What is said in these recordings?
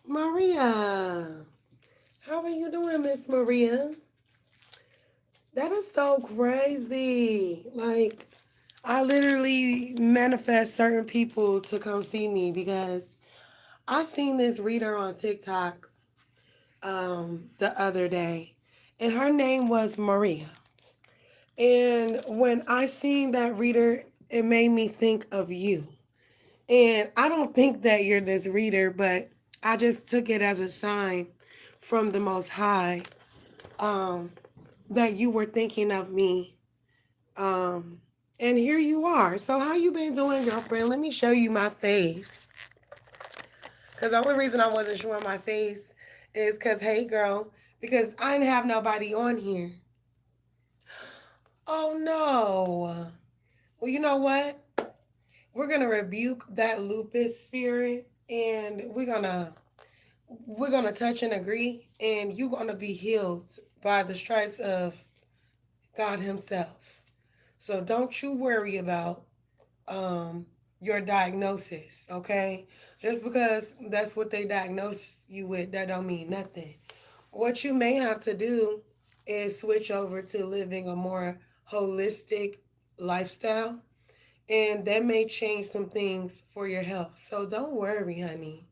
Maria, how are you doing, Miss Maria? That is so crazy. Like, I literally manifest certain people to come see me because I seen this reader on TikTok the other day, and her name was Maria. And when I seen that reader, it made me think of you. And I don't think that you're this reader, but I just took it as a sign from the Most High um, that you were thinking of me. Um, and here you are. So how you been doing, girlfriend? Let me show you my face. Because the only reason I wasn't showing my face is because, hey, girl, because I didn't have nobody on here. Oh, no. Well, you know what? We're going to rebuke that lupus spirit and we're gonna touch and agree, and you're gonna be healed by the stripes of God Himself. So don't you worry about um, your diagnosis, okay? Just because that's what they diagnose you with, that don't mean nothing. What you may have to do is switch over to living a more holistic lifestyle, and that may change some things for your health. So don't worry, honey.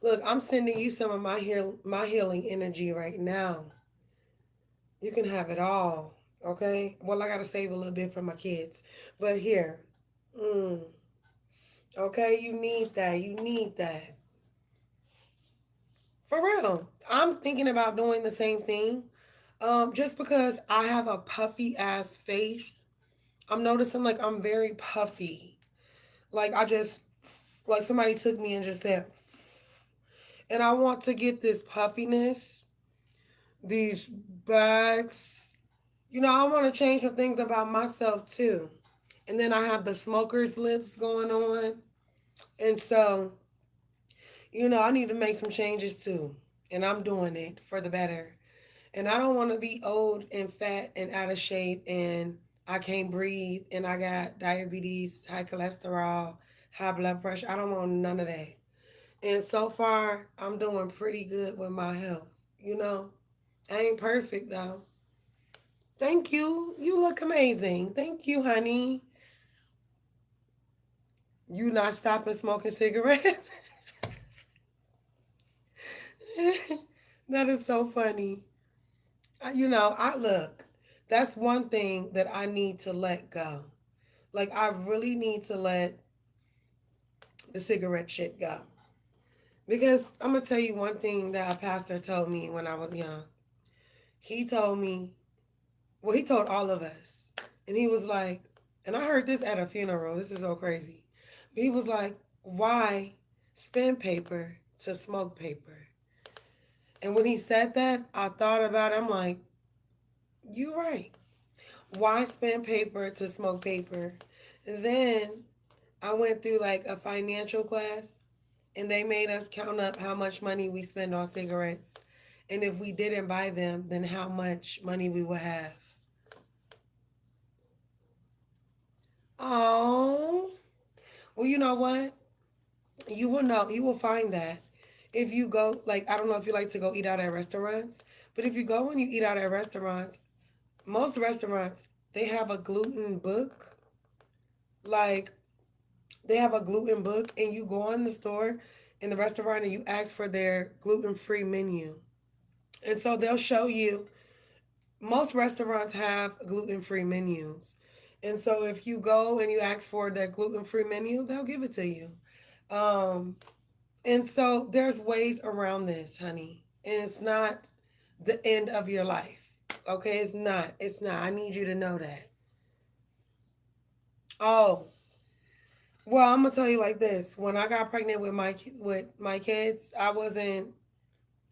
Look, I'm sending you some of my healing energy right now. You can have it all, okay? Well, I gotta save a little bit for my kids, but here, mm, okay, you need that. You need that for real. I'm thinking about doing the same thing. Just because I have a puffy ass face, I'm noticing like I'm very puffy. Like I just like somebody took me and just said, and I want to get this puffiness, these bags. I want to change some things about myself too. And then I have the smoker's lips going on. And so, I need to make some changes too. And I'm doing it for the better. And I don't want to be old and fat and out of shape and I can't breathe and I got diabetes, high cholesterol, high blood pressure. I don't want none of that. And so far, I'm doing pretty good with my health. You know, I ain't perfect though. Thank you. You look amazing. Thank you, honey. You not stopping smoking cigarettes? That is so funny. I look. That's one thing that I need to let go. Like I really need to let the cigarette shit go. Because I'm gonna tell you one thing that a pastor told me when I was young. He told me, well, he told all of us, and he was like, and I heard this at a funeral. This is so crazy. But he was like, why spend paper to smoke paper? And when he said that, I thought about it. I'm like, you're right. Why spend paper to smoke paper? And then I went through like a financial class and they made us count up how much money we spend on cigarettes. And if we didn't buy them, then how much money we would have. Oh, well, you know what? You will know, you will find that if you go, like, I don't know if you like to go eat out at restaurants, but if you go and you eat out at restaurants, most restaurants, they have a gluten book. Like, they have a gluten book, and you go in the store in the restaurant and you ask for their gluten free menu. And so they'll show you, most restaurants have gluten free menus. And so if you go and you ask for their gluten free menu, they'll give it to you. Um, and so there's ways around this, honey. And it's not the end of your life. Okay, it's not. It's not. I need you to know that. Oh, well, I'm gonna tell you like this. When I got pregnant with my kids, I wasn't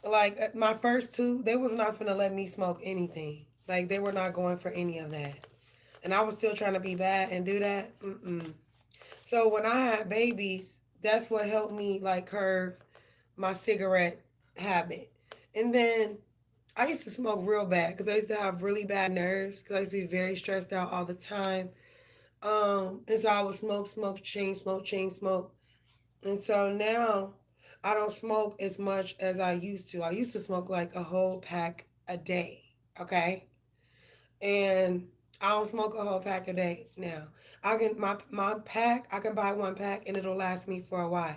like my first two. They was not gonna let me smoke anything. Like they were not going for any of that, and I was still trying to be bad and do that. Mm-mm. So when I had babies, that's what helped me like curve my cigarette habit. And then I used to smoke real bad because I used to have really bad nerves because I used to be very stressed out all the time. And so I would smoke, smoke, chain smoke. And so now I don't smoke as much as I used to. I used to smoke like a whole pack a day. Okay. And I don't smoke a whole pack a day now. I can my pack, I can buy one pack and it'll last me for a while.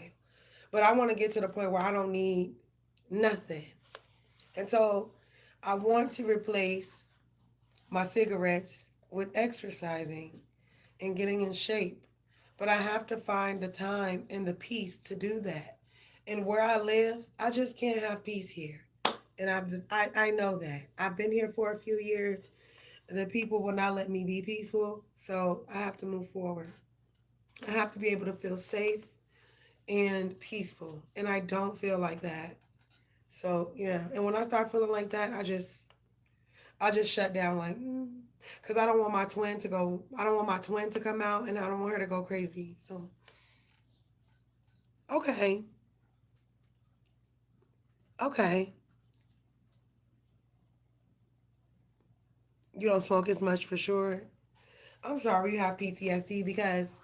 But I want to get to the point where I don't need nothing. And so I want to replace my cigarettes with exercising and getting in shape. But I have to find the time and the peace to do that. And where I live, I just can't have peace here. And I know that. I've been here for a few years. The people will not let me be peaceful. So I have to move forward. I have to be able to feel safe and peaceful. And I don't feel like that. So yeah. And when I start feeling like that, I just shut down like, because I don't want my twin to go. I don't want my twin to come out, and I don't want her to go crazy. So okay, okay, you don't smoke as much for sure. I'm sorry you have PTSD because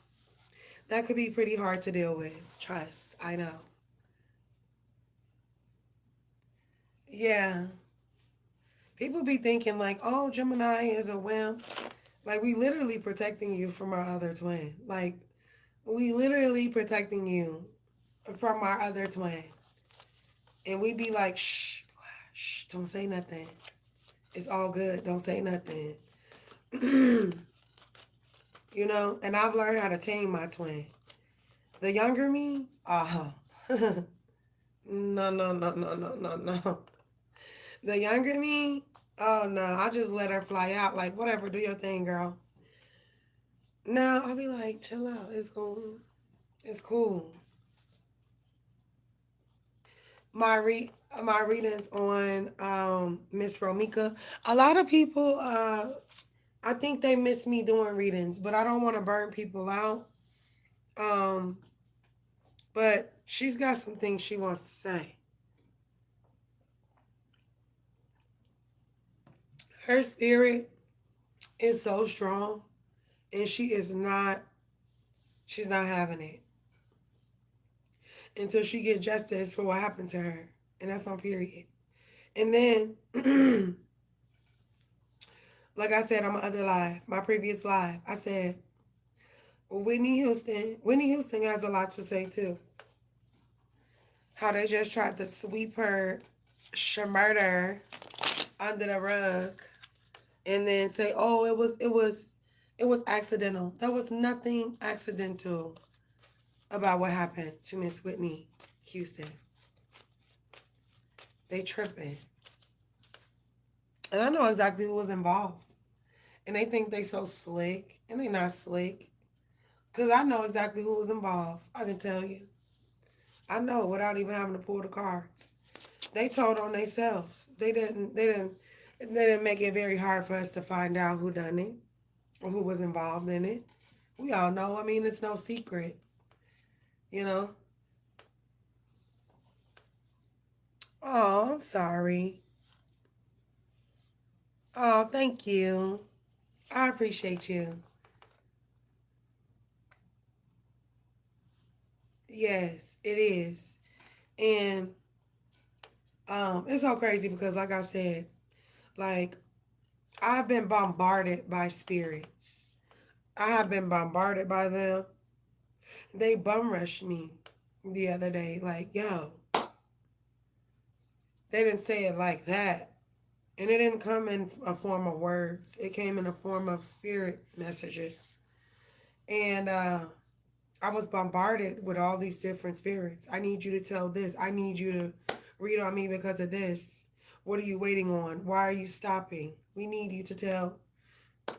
that could be pretty hard to deal with. Trust, I know. Yeah, people be thinking like, oh, Gemini is a wimp. Like we literally protecting you from our other twin. Like we literally protecting you from our other twin. And we be like, shh, shh, don't say nothing. It's all good. Don't say nothing. You know, and I've learned how to tame my twin. The younger me, no, no, no, no, no, no, no. The younger me, oh no, I just let her fly out. Like, whatever, do your thing, girl. Now I'll be like, chill out. It's cool. It's cool. My re my readings on Miss Romika. A lot of people I think they miss me doing readings, but I don't want to burn people out. Um, but she's got some things she wants to say. Her spirit is so strong, and she's not having it until she gets justice for what happened to her, and that's on period. And then, like I said on my other live, my previous live, I said, well, Whitney Houston has a lot to say too. How they just tried to sweep her murder under the rug and then say, "Oh, it was accidental." There was nothing accidental about what happened to Miss Whitney Houston. They tripping, and I know exactly who was involved. And they think they so slick, and they not slick. Cause I know exactly who was involved. I can tell you. I know without even having to pull the cards. They told on themselves. They didn't make it very hard for us to find out who done it or who was involved in it. We all know. I mean, it's no secret, you know. Oh, I'm sorry. Oh, thank you. I appreciate you. Yes, it is. And it's so crazy because like I said, like I've been bombarded by spirits. I have been bombarded by them. They bum rushed me the other day. Like, yo, they didn't say it like that. And it didn't come in a form of words. It came in a form of spirit messages. And I was bombarded with all these different spirits. I need you to tell this. I need you to read on me because of this. What are you waiting on? Why are you stopping? We need you to tell.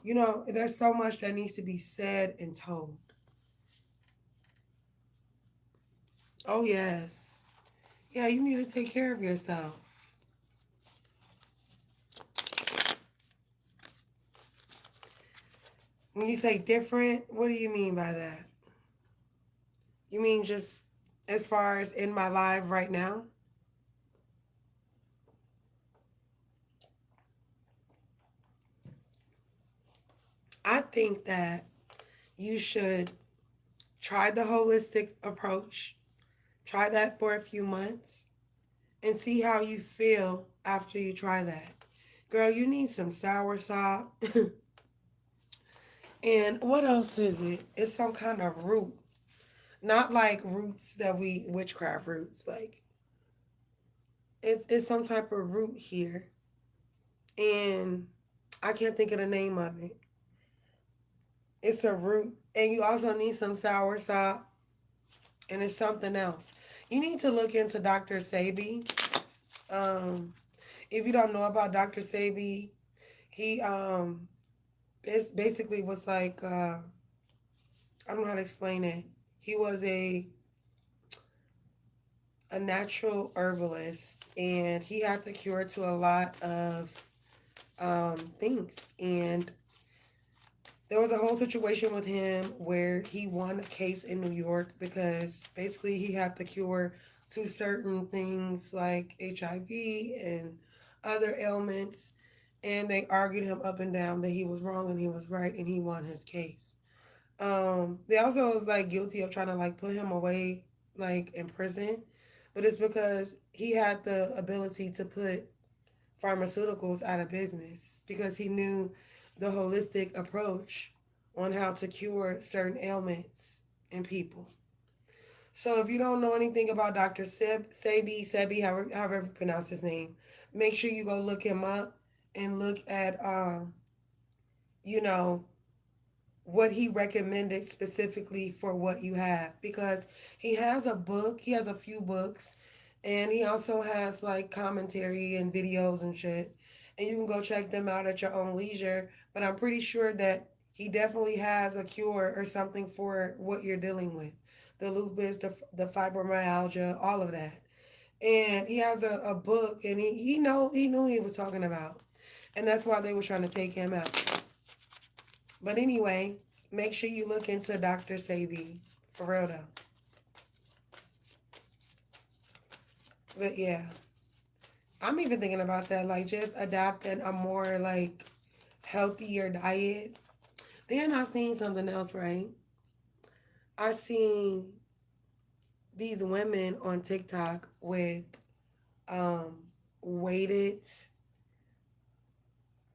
You know, there's so much that needs to be said and told. Oh, yes. Yeah, you need to take care of yourself. When you say different, what do you mean by that? You mean just as far as in my life right now? I think that you should try the holistic approach Try that for a few months and see how you feel after you try that. Girl, you need some sour sop. And what else is it? It's some kind of root. Not like roots that we witchcraft roots. Like it's some type of root here. And I can't think of the name of it. It's a root. And you also need some sour sop. And it's something else. You need to look into Dr. Sabi. Um, if you don't know about Dr. Sabi, he basically was like I don't know how to explain it. He was a natural herbalist, and he had the cure to a lot of things. And there was a whole situation with him where he won a case in New York because basically he had the cure to certain things like HIV and other ailments. And they argued him up and down that he was wrong and he was right, and he won his case. They also was like guilty of trying to like put him away like in prison, but it's because he had the ability to put pharmaceuticals out of business because he knew the holistic approach on how to cure certain ailments in people. So if you don't know anything about Dr. Sebi, however you pronounce his name, make sure you go look him up and look at, you know, what he recommended specifically for what you have, because he has a book, he has a few books, and he also has like commentary and videos and shit, and you can go check them out at your own leisure. But I'm pretty sure that he definitely has a cure or something for what you're dealing with, the lupus, the fibromyalgia, all of that. And he has a book, and he knew he was talking about, and that's why they were trying to take him out. But anyway, make sure you look into Dr. Sabi, for real though. But yeah, I'm even thinking about that, like just adapting a more like healthier diet. Then I seen something else, right? I seen these women on TikTok with um weighted,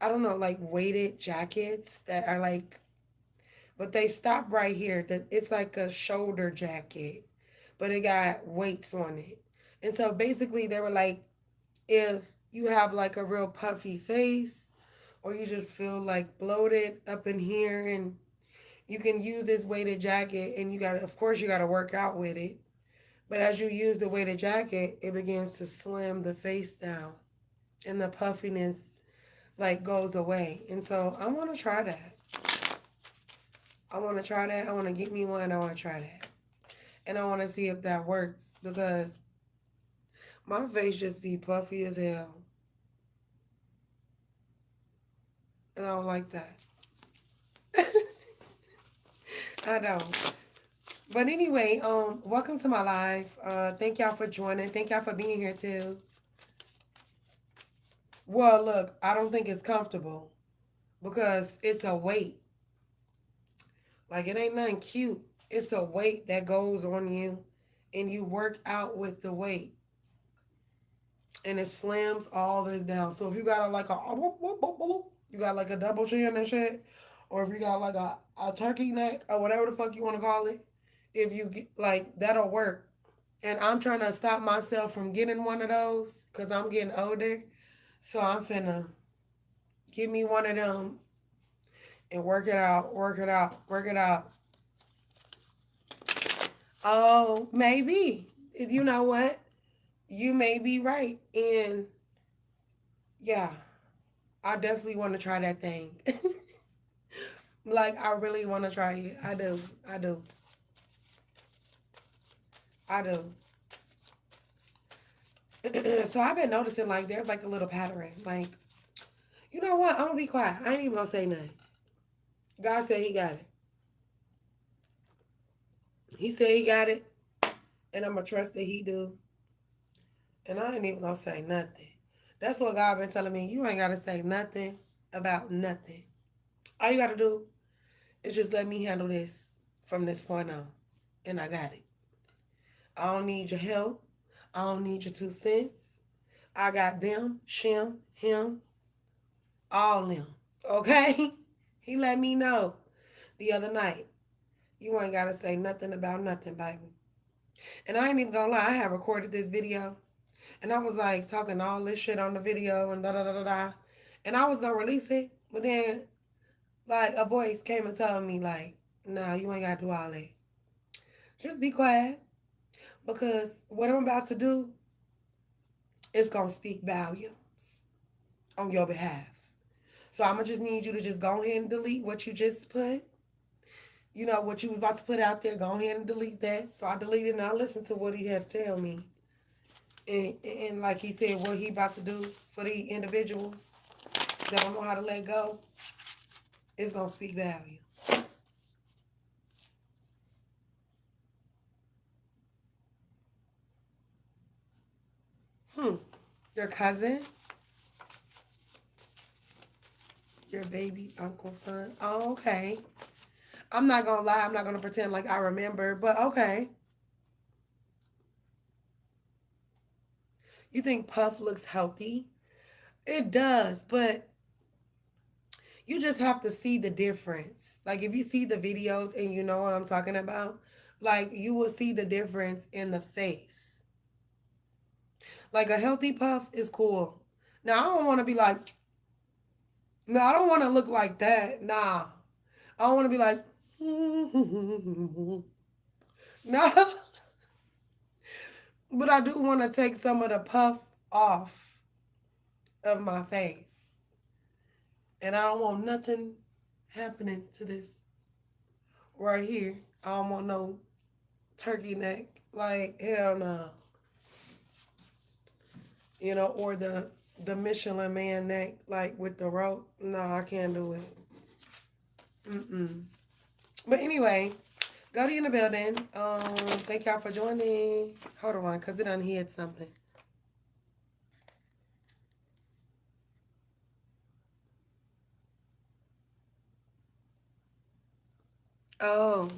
I don't know, like weighted jackets that are like, but they stop right here. That it's like a shoulder jacket, but it got weights on it. And so basically, they were like, if you have like a real puffy face, or you just feel like bloated up in here, and you can use this weighted jacket, and you got to, of course, you got to work out with it. But as you use the weighted jacket, it begins to slim the face down, and the puffiness like goes away. And so I want to try that. I want to try that. I want to get me one. I want to try that. And I want to see if that works because my face just be puffy as hell. And I don't like that. I don't. But anyway, welcome to my life. Thank y'all for joining. Thank y'all for being here too. Well, look, I don't think it's comfortable because it's a weight. Like it ain't nothing cute. It's a weight that goes on you, and you work out with the weight, and it slams all this down. So if you got you got like a double chin and shit, or if you got like a turkey neck or whatever the fuck you want to call it, if you get like that'll work. And I'm trying to stop myself from getting one of those because I'm getting older. So I'm finna give me one of them and work it out, work it out, work it out. Oh, maybe. You know what? You may be right. And yeah, I definitely want to try that thing. Like, I really want to try it. I do. I do. I do. So I've been noticing, like, there's like a little pattern. Like, you know what? I'm going to be quiet. I ain't even going to say nothing. God said he got it. He said he got it. And I'm going to trust that he do. And I ain't even going to say nothing. That's what God been telling me. You ain't got to say nothing about nothing. All you got to do is just let me handle this from this point on. And I got it. I don't need your help. I don't need your 2 cents. I got them, shim, him, all them. Okay? He let me know the other night. You ain't got to say nothing about nothing, baby. And I ain't even gonna lie, I had recorded this video. And I was like talking all this shit on the video and da da da da da. And I was gonna release it. But then, like, a voice came and told me, like, no, you ain't gotta do all that. Just be quiet. Because what I'm about to do is gonna speak volumes on your behalf. So I'm gonna just need you to just go ahead and delete what you just put. You know, what you was about to put out there, go ahead and delete that. So I deleted and I listened to what he had to tell me. And like he said, what he about to do for the individuals that don't know how to let go is going to speak value. Your cousin, your baby uncle, son. Oh, okay. I'm not going to lie. I'm not going to pretend like I remember, but okay. You think Puff looks healthy? It does, but you just have to see the difference. Like, if you see the videos and you know what I'm talking about, like, you will see the difference in the face. Like, a healthy Puff is cool. Now, I don't want to be like, no, I don't want to look like that. Nah. I don't want to be like, no. But I do want to take some of the puff off of my face. And I don't want nothing happening to this right here. I don't want no turkey neck. Like, hell no. You know, or the Michelin man neck, like with the rope. No, I can't do it. Mm-mm. But anyway, Goldie in the building. Thank y'all for joining. Hold on, because it done hit something. Oh.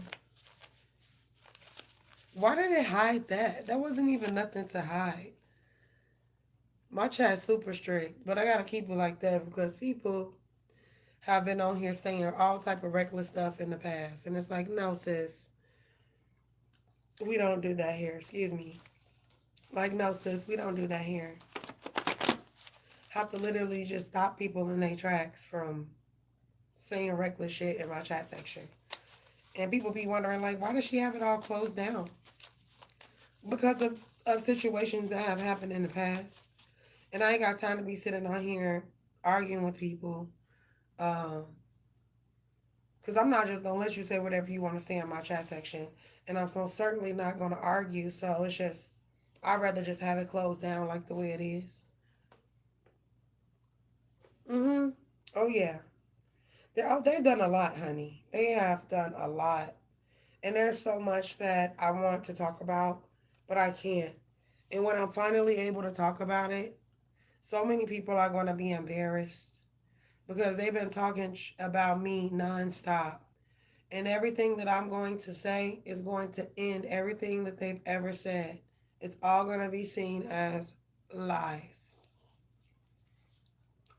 Why did it hide that? That wasn't even nothing to hide. My chat's super strict, but I gotta keep it like that because people have been on here saying all type of reckless stuff in the past. And it's like, no, sis, we don't do that here. Excuse me. Like, no, sis, we don't do that here. Have to literally just stop people in their tracks from saying reckless shit in my chat section. And people be wondering, like, why does she have it all closed down? Because of situations that have happened in the past. And I ain't got time to be sitting on here arguing with people. Because I'm not just going to let you say whatever you want to say in my chat section. And I'm certainly not going to argue. So it's just, I'd rather just have it closed down like the way it is. Oh, yeah. They've done a lot, honey. They have done a lot. And there's so much that I want to talk about, but I can't. And when I'm finally able to talk about it, so many people are going to be embarrassed because they've been talking about me nonstop. And everything that I'm going to say is going to end everything that they've ever said. It's all going to be seen as lies.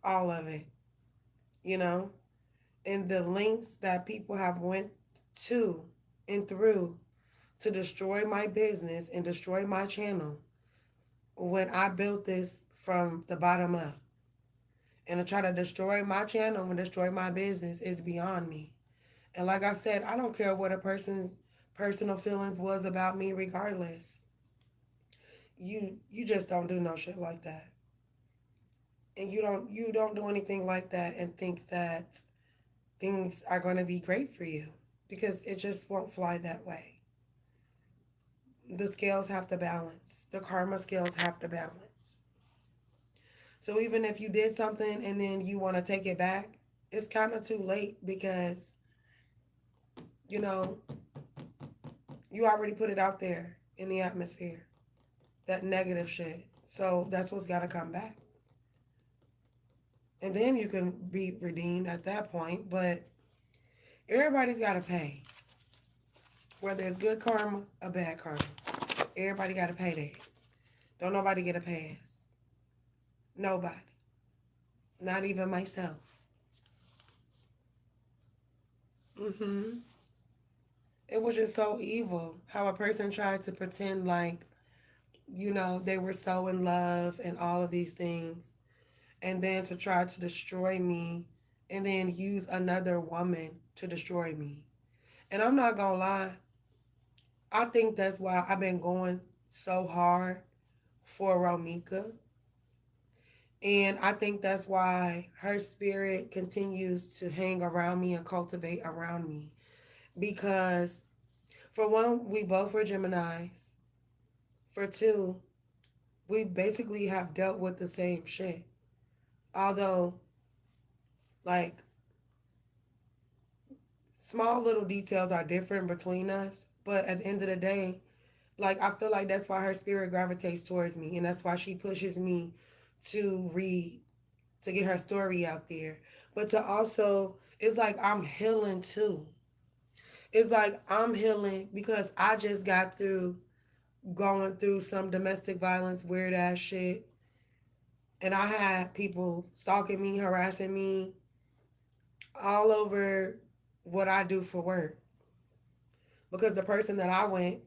All of it. You know? And the links that people have went to and through to destroy my business and destroy my channel when I built this from the bottom up. And to try to destroy my channel and destroy my business is beyond me. And like I said, I don't care what a person's personal feelings was about me regardless. You just don't do no shit like that. And you don't do anything like that and think that things are going to be great for you, because it just won't fly that way. The scales have to balance. The karma scales have to balance. So even if you did something and then you want to take it back, it's kind of too late because, you know, you already put it out there in the atmosphere, that negative shit. So that's what's got to come back. And then you can be redeemed at that point, but everybody's got to pay, whether it's good karma or bad karma. Everybody got to pay that. Don't nobody get a pass. Nobody. Not even myself. Mm-hmm. It was just so evil how a person tried to pretend like, they were so in love and all of these things, and then to try to destroy me and then use another woman to destroy me. And I'm not gonna lie, I think that's why I've been going so hard for Romika. And I think that's why her spirit continues to hang around me and cultivate around me. Because, for one, we both were Geminis. For two, we basically have dealt with the same shit. Although, like, small little details are different between us. But at the end of the day, like, I feel like that's why her spirit gravitates towards me. And that's why she pushes me to read, to get her story out there. But to also, it's like I'm healing too. It's like I'm healing because I just got through going through some domestic violence, weird ass shit. And I had people stalking me, harassing me all over what I do for work. Because the person that I went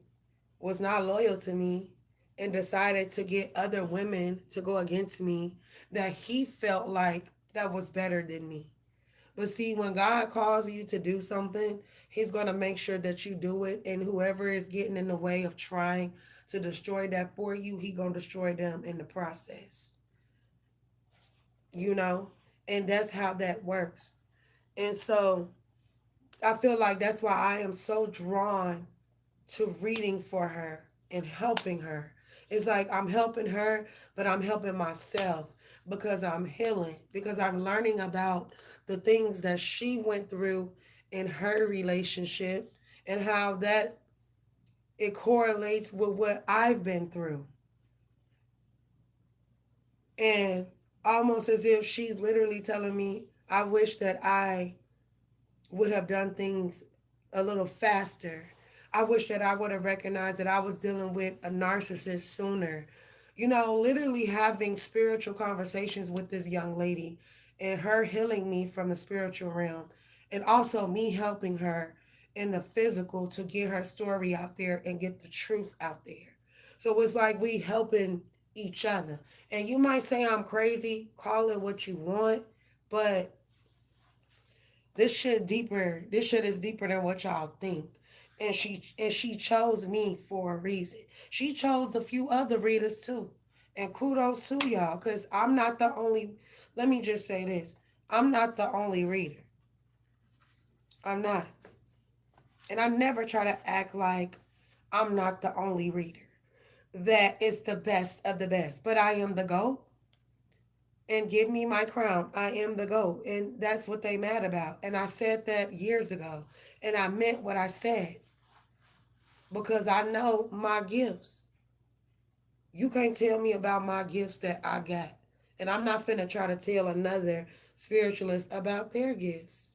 was not loyal to me and decided to get other women to go against me that he felt like that was better than me. But see, when God calls you to do something, He's going to make sure that you do it. And whoever is getting in the way of trying to destroy that for you, He going to destroy them in the process. You know? And that's how that works. And so I feel like that's why I am so drawn to reading for her and helping her. It's like I'm helping her, but I'm helping myself because I'm healing, because I'm learning about the things that she went through in her relationship and how that it correlates with what I've been through. And almost as if she's literally telling me, I wish that I would have done things a little faster. I wish that I would have recognized that I was dealing with a narcissist sooner. Literally having spiritual conversations with this young lady and her healing me from the spiritual realm and also me helping her in the physical to get her story out there and get the truth out there. So it's like we helping each other. And you might say I'm crazy, call it what you want, but this shit is deeper than what y'all think. And she chose me for a reason. She chose a few other readers too. And kudos to y'all, because I'm not the only, let me just say this. I'm not the only reader. I'm not. And I never try to act like I'm not the only reader. That is the best of the best. But I am the GOAT. And give me my crown. I am the GOAT. And that's what they mad about. And I said that years ago. And I meant what I said. Because I know my gifts. You can't tell me about my gifts that I got. And I'm not finna try to tell another spiritualist about their gifts.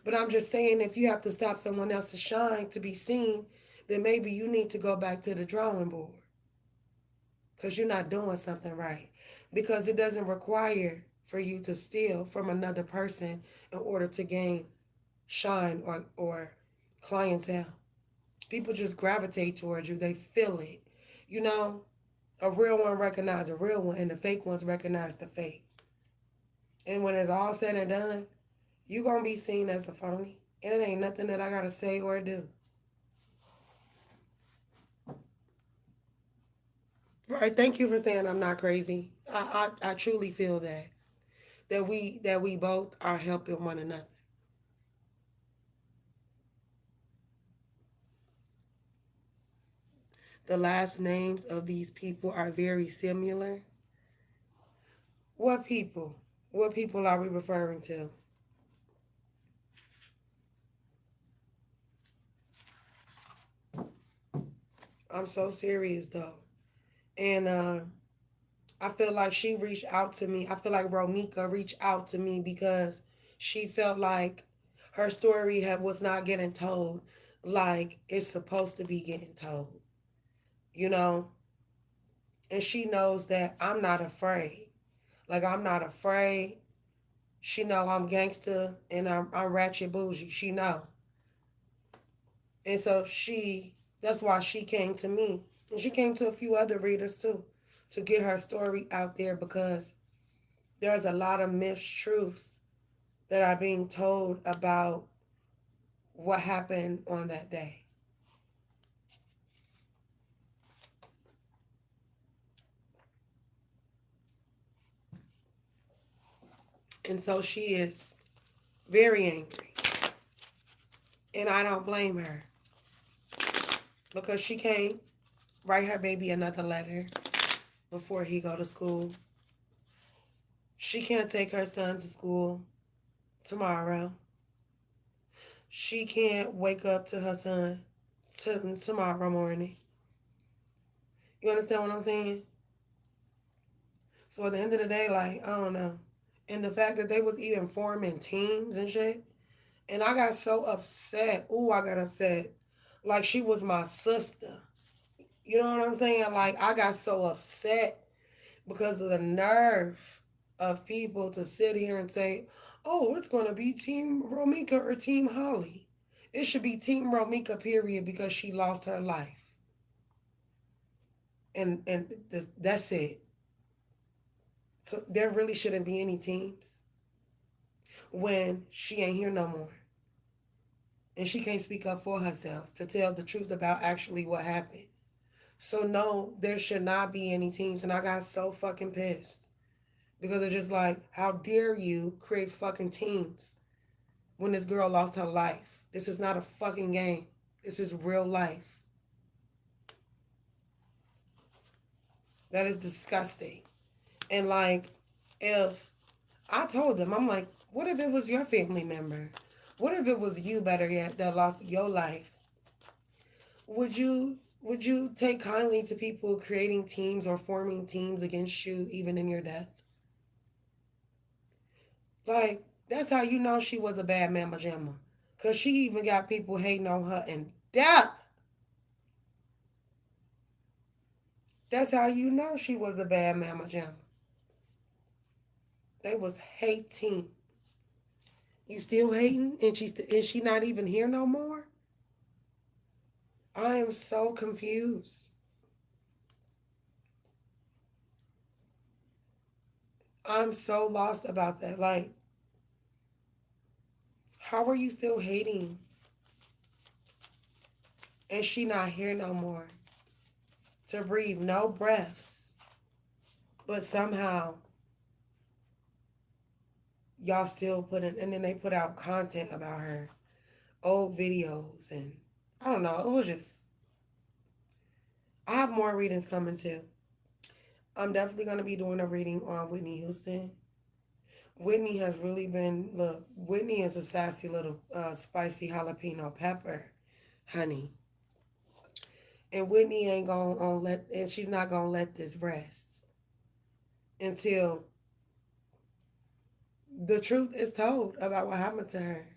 But I'm just saying, if you have to stop someone else to shine to be seen, then maybe you need to go back to the drawing board. Because you're not doing something right. Because it doesn't require for you to steal from another person in order to gain shine or clientele. People just gravitate towards you. They feel it. You know, a real one recognize a real one, and the fake ones recognize the fake. And when it's all said and done, you going to be seen as a phony. And it ain't nothing that I got to say or do. Right. Thank you for saying I'm not crazy. I truly feel that we both are helping one another. The last names of these people are very similar. What people? What people are we referring to? I'm so serious though. And I feel like she reached out to me. I feel like Romika reached out to me because she felt like her story was not getting told like it's supposed to be getting told. you know, and she knows that I'm not afraid. Like I'm not afraid. She know I'm gangster and I'm ratchet bougie. She know. And so that's why she came to me. And she came to a few other readers too to get her story out there because there's a lot of mistruths that are being told about what happened on that day. And so she is very angry. And I don't blame her because she can't write her baby another letter before he go to school. She can't take her son to school tomorrow. She can't wake up to her son tomorrow morning. You understand what I'm saying? So at the end of the day, like, I don't know. And the fact that they was even forming teams and shit. And I got so upset. Ooh, I got upset. Like she was my sister. You know what I'm saying? Like I got so upset because of the nerve of people to sit here and say, oh, it's going to be Team Romika or Team Holly. It should be Team Romika, period, because she lost her life. And that's it. So there really shouldn't be any teams when she ain't here no more. And she can't speak up for herself to tell the truth about actually what happened. So no, there should not be any teams. And I got so fucking pissed. Because it's just like, how dare you create fucking teams when this girl lost her life? This is not a fucking game. This is real life. That is disgusting. And like, if I told them, I'm like, what if it was your family member? What if it was you, better yet, that lost your life? Would you take kindly to people creating teams or forming teams against you even in your death? Like, that's how you know she was a bad mama jamma. Cause she even got people hating on her in death. That's how you know she was a bad mama jamma. They was hating. You still hating? And is she not even here no more? I am so confused. I'm so lost about that. Like, how are you still hating? And she not here no more to breathe no breaths. But somehow y'all still and then they put out content about her, old videos, and I don't know. It was just, I have more readings coming too. I'm definitely going to be doing a reading on Whitney Houston. Whitney has really been, look, Whitney is a sassy little spicy jalapeno pepper, honey. And Whitney ain't going to let, and she's not going to let this rest until the truth is told about what happened to her.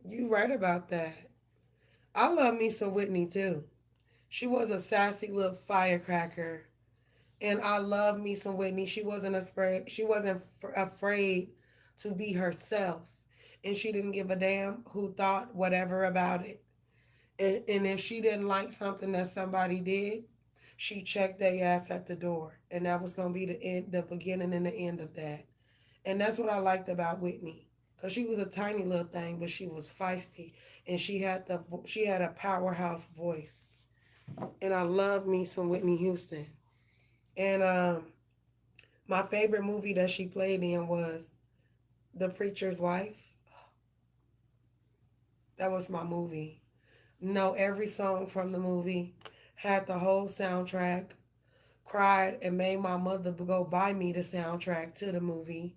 You right about that. I love me some Whitney too. She was a sassy little firecracker, and I love me some Whitney. She wasn't afraid. She wasn't afraid to be herself, and she didn't give a damn who thought whatever about it. And if she didn't like something that somebody did, she checked their ass at the door, and that was gonna be the end, the beginning and the end of that. And that's what I liked about Whitney, cause she was a tiny little thing, but she was feisty, and she had a powerhouse voice. And I love me some Whitney Houston. And my favorite movie that she played in was The Preacher's Wife. That was my movie. Know every song from the movie, had the whole soundtrack, cried and made my mother go buy me the soundtrack to the movie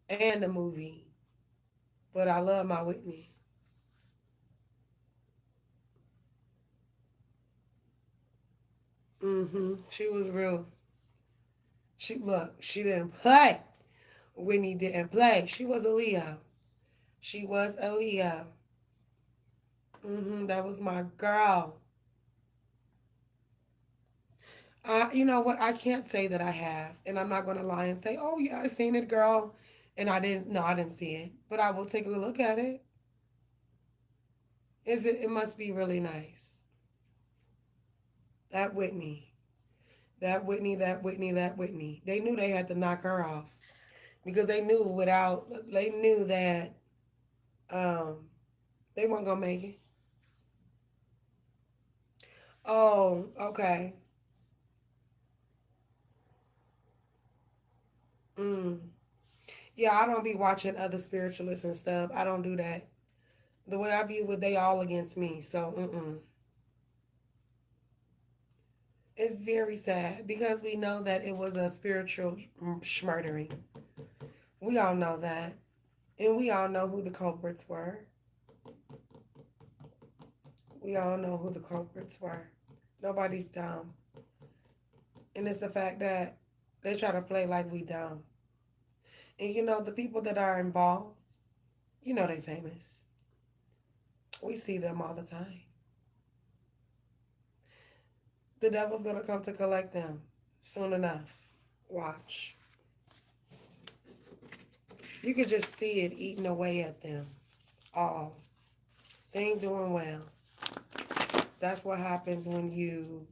and the movie. But I love my Whitney. She was real. She didn't play. Whitney didn't play. She was a Leo. She was a Leo. That was my girl. You know what? I can't say that I have, and I'm not going to lie and say, "Oh yeah, I seen it, girl," and I didn't. No, I didn't see it, but I will take a look at it. Is it? It must be really nice. That Whitney, that Whitney, that Whitney, that Whitney. They knew they had to knock her off because they knew without. They knew that um they weren't gonna make it. Oh, okay. Mm. Yeah, I don't be watching other spiritualists and stuff. I don't do that. The way I view it, they all against me. So, it's very sad because we know that it was a spiritual schmurdering. We all know that. And we all know who the culprits were. We all know who the culprits were. Nobody's dumb. And it's the fact that they try to play like we dumb. And you know, the people that are involved, you know they famous. We see them all the time. The devil's gonna come to collect them soon enough. Watch. You could just see it eating away at them all. They ain't doing well. That's what happens when you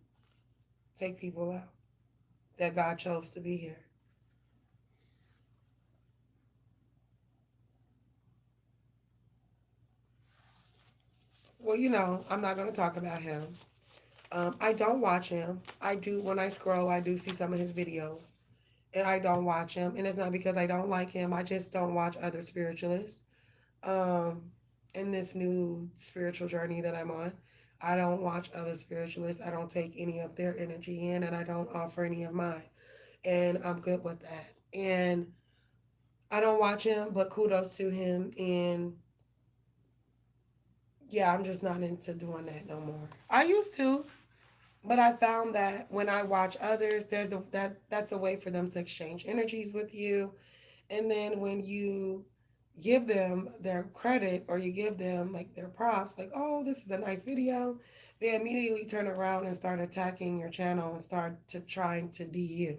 take people out that God chose to be here. Well, you know, I'm not going to talk about him. I don't watch him. I do, when I scroll, I do see some of his videos. And I don't watch him. And it's not because I don't like him. I just don't watch other spiritualists. Um, in this new spiritual journey that I'm on, I don't watch other spiritualists. I don't take any of their energy in, and I don't offer any of mine. And I'm good with that. And I don't watch him, but kudos to him. And yeah, I'm just not into doing that no more. I used to, but I found that when I watch others, that's a way for them to exchange energies with you. And then when you give them their credit or you give them like their props, like, oh, this is a nice video, they immediately turn around and start attacking your channel and start to trying to be you.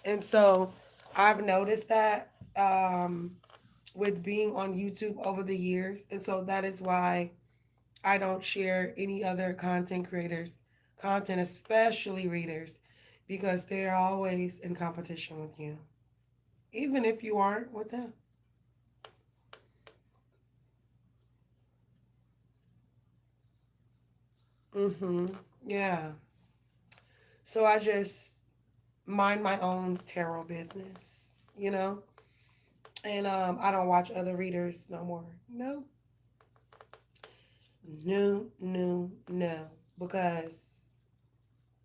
And so I've noticed that with being on YouTube over the years. And so that is why I don't share any other content creators' content, especially readers, because they're always in competition with you, even if you aren't with them. Mm-hmm. Yeah. So I just mind my own tarot business, you know? And I don't watch other readers no more. No, no, no, no. Because,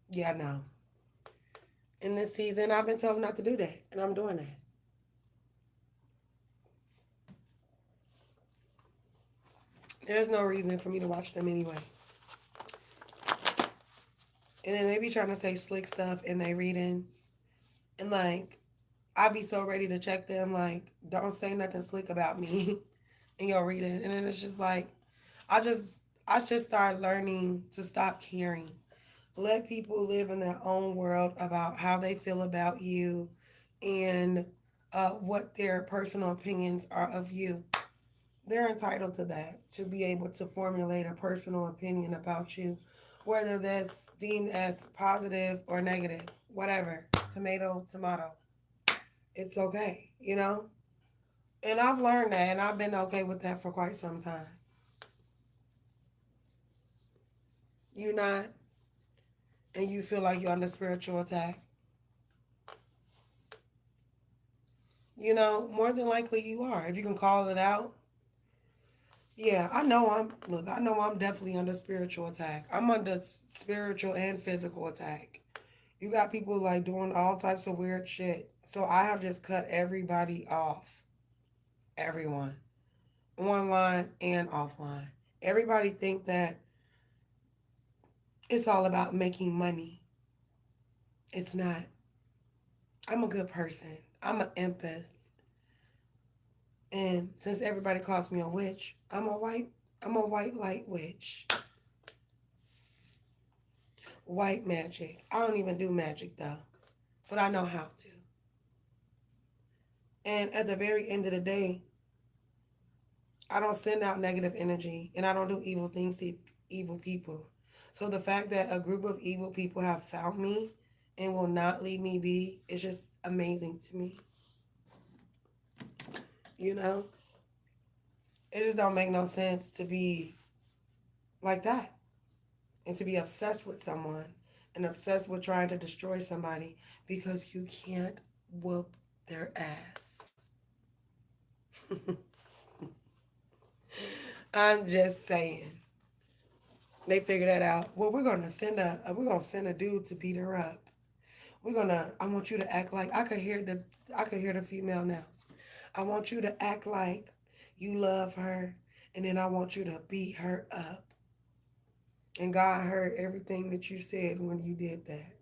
yeah, no. In this season, I've been told not to do that, and I'm doing that. There's no reason for me to watch them anyway. And then they be trying to say slick stuff in their readings. And like, I be so ready to check them, like, don't say nothing slick about me in your reading. And then it's just like, I just I just started learning to stop caring. Let people live in their own world about how they feel about you and what their personal opinions are of you. They're entitled to that, to be able to formulate a personal opinion about you, whether that's deemed as positive or negative, whatever. Tomato, tomato. It's okay, you know? And I've learned that, and I've been okay with that for quite some time. You not, and you feel like you're under spiritual attack. You know, more than likely you are. If you can call it out, yeah, I know I'm definitely under spiritual attack. I'm under spiritual and physical attack. You got people like doing all types of weird shit. So I have just cut everybody off. Everyone. Online and offline. Everybody think that it's all about making money. It's not. I'm a good person. I'm an empath. And since everybody calls me a witch, I'm a white. I'm a white light witch. White magic. I don't even do magic though, but I know how to. And at the very end of the day, I don't send out negative energy and I don't do evil things to evil people. So the fact that a group of evil people have found me and will not leave me be is just amazing to me. You know? It just don't make no sense to be like that and to be obsessed with someone and obsessed with trying to destroy somebody because you can't whoop their ass. I'm just saying. They figured that out. Well, we're gonna send a dude to beat her up. I want you to act like I could hear the female now. I want you to act like you love her, and then I want you to beat her up. And God heard everything that you said when you did that.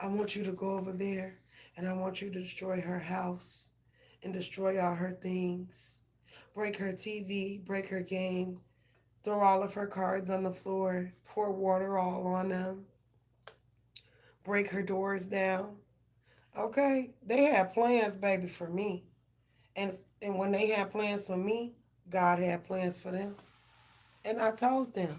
I want you to go over there and I want you to destroy her house and destroy all her things. Break her TV, break her game, throw all of her cards on the floor, pour water all on them, break her doors down. Okay? They had plans, baby, for me. And and when they had plans for me, God had plans for them. And I told them,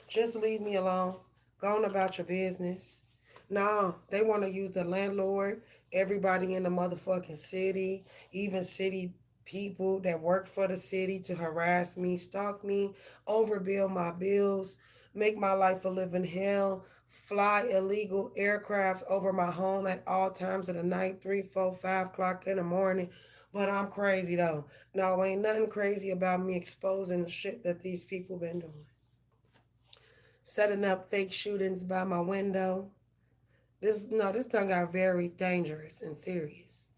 just leave me alone. Go on about your business. No, they want to use the landlord, everybody in the motherfucking city, even city people that work for the city to harass me, stalk me, overbill my bills, make my life a living hell, fly illegal aircrafts over my home at all times of the night, 3, 4, 5 o'clock in the morning. But I'm crazy though. No, ain't nothing crazy about me exposing the shit that these people been doing. Setting up fake shootings by my window. This done got very dangerous and serious.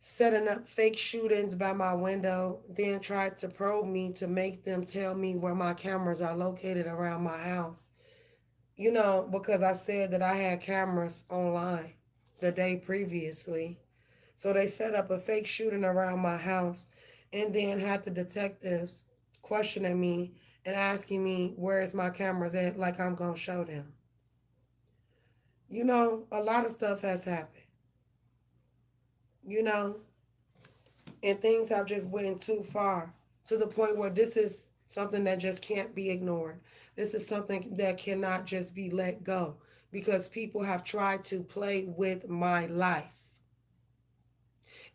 Setting up fake shootings by my window, then tried to probe me to make them tell me where my cameras are located around my house. Because I said that I had cameras online the day previously. So they set up a fake shooting around my house and then had the detectives questioning me and asking me where's my cameras at like I'm going to show them. A lot of stuff has happened, you know, and things have just went too far to the point where this is something that just can't be ignored. This is something that cannot just be let go because people have tried to play with my life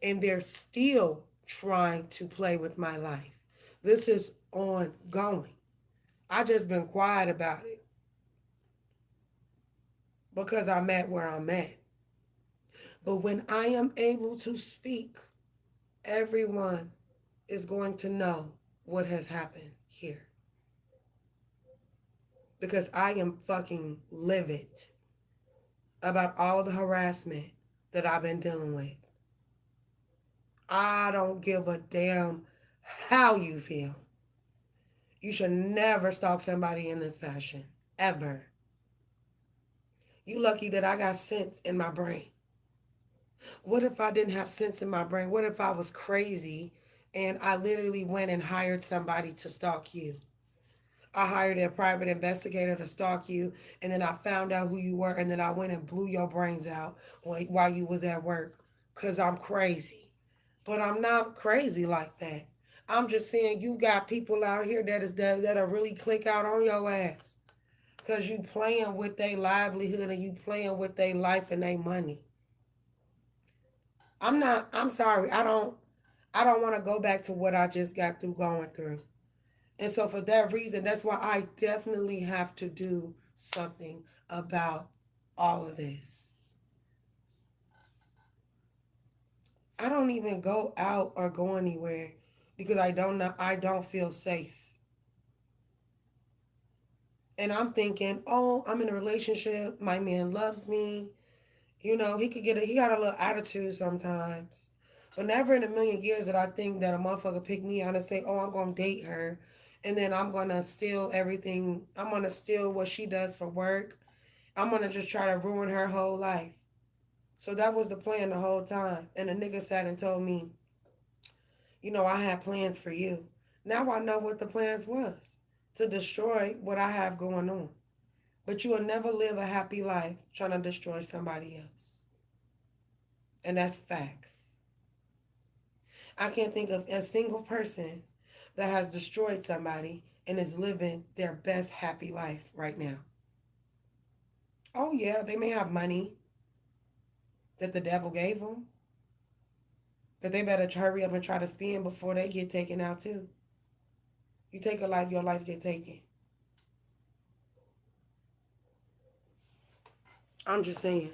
and they're still trying to play with my life. This is ongoing. I just been quiet about it because I'm at where I'm at. But when I am able to speak, everyone is going to know what has happened here because I am fucking livid about all the harassment that I've been dealing with. I don't give a damn how you feel. You should never stalk somebody in this fashion, ever. You lucky that I got sense in my brain. What if I didn't have sense in my brain? What if I was crazy and I literally went and hired somebody to stalk you? I hired a private investigator to stalk you, and then I found out who you were, and then I went and blew your brains out while you was at work, because I'm crazy. But I'm not crazy like that. I'm just saying you got people out here that'll really click out on your ass. Because you playing with their livelihood and you playing with their life and their money. I'm sorry. I don't want to go back to what I just got through going through. And so for that reason, that's why I definitely have to do something about all of this. I don't even go out or go anywhere because I don't feel safe. And I'm thinking, oh, I'm in a relationship, my man loves me. He got a little attitude sometimes. But never in a million years that I think that a motherfucker pick me out and say, oh, I'm gonna date her. And then I'm gonna steal everything. I'm gonna steal what she does for work. I'm gonna just try to ruin her whole life. So that was the plan the whole time. And the nigga sat and told me, I had plans for you. Now I know what the plans was to destroy what I have going on. But you will never live a happy life trying to destroy somebody else. And that's facts. I can't think of a single person that has destroyed somebody and is living their best happy life right now. Oh, yeah, they may have money that the devil gave them that they better hurry up and try to spend before they get taken out, too. You take a life, your life get taken. I'm just saying.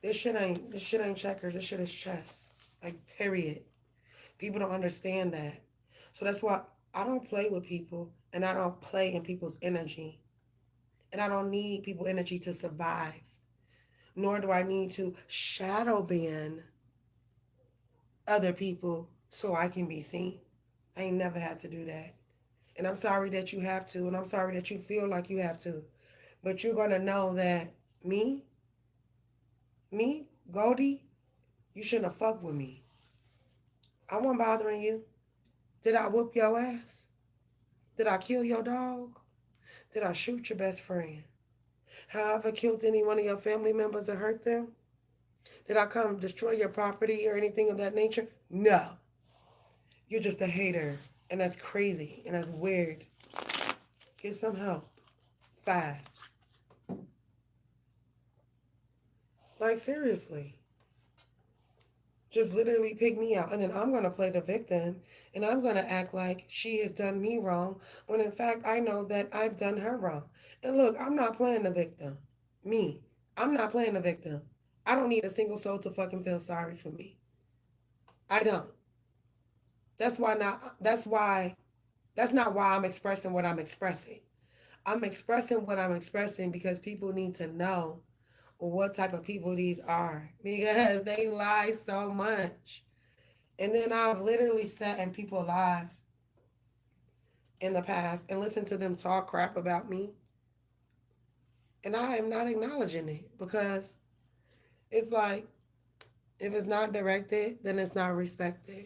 This shit ain't checkers. This shit is chess. Like, period. People don't understand that. So that's why I don't play with people and I don't play in people's energy. And I don't need people's energy to survive. Nor do I need to shadow ban other people so I can be seen. I ain't never had to do that. And I'm sorry that you have to, and I'm sorry that you feel like you have to. But you're gonna know that me, Goldie, you shouldn't have fucked with me. I wasn't bothering you. Did I whoop your ass? Did I kill your dog? Did I shoot your best friend? Have I killed any one of your family members or hurt them? Did I come destroy your property or anything of that nature? No. You're just a hater. And that's crazy. And that's weird. Get some help. Fast. Like, seriously. Just literally pick me out. And then I'm going to play the victim. And I'm going to act like she has done me wrong. When in fact, I know that I've done her wrong. And look, I'm not playing the victim. Me. I'm not playing the victim. I don't need a single soul to fucking feel sorry for me. I don't. That's not why I'm expressing what I'm expressing. I'm expressing what I'm expressing because people need to know what type of people these are because they lie so much. And then I've literally sat in people's lives in the past and listened to them talk crap about me. And I am not acknowledging it because it's like, if it's not directed, then it's not respected.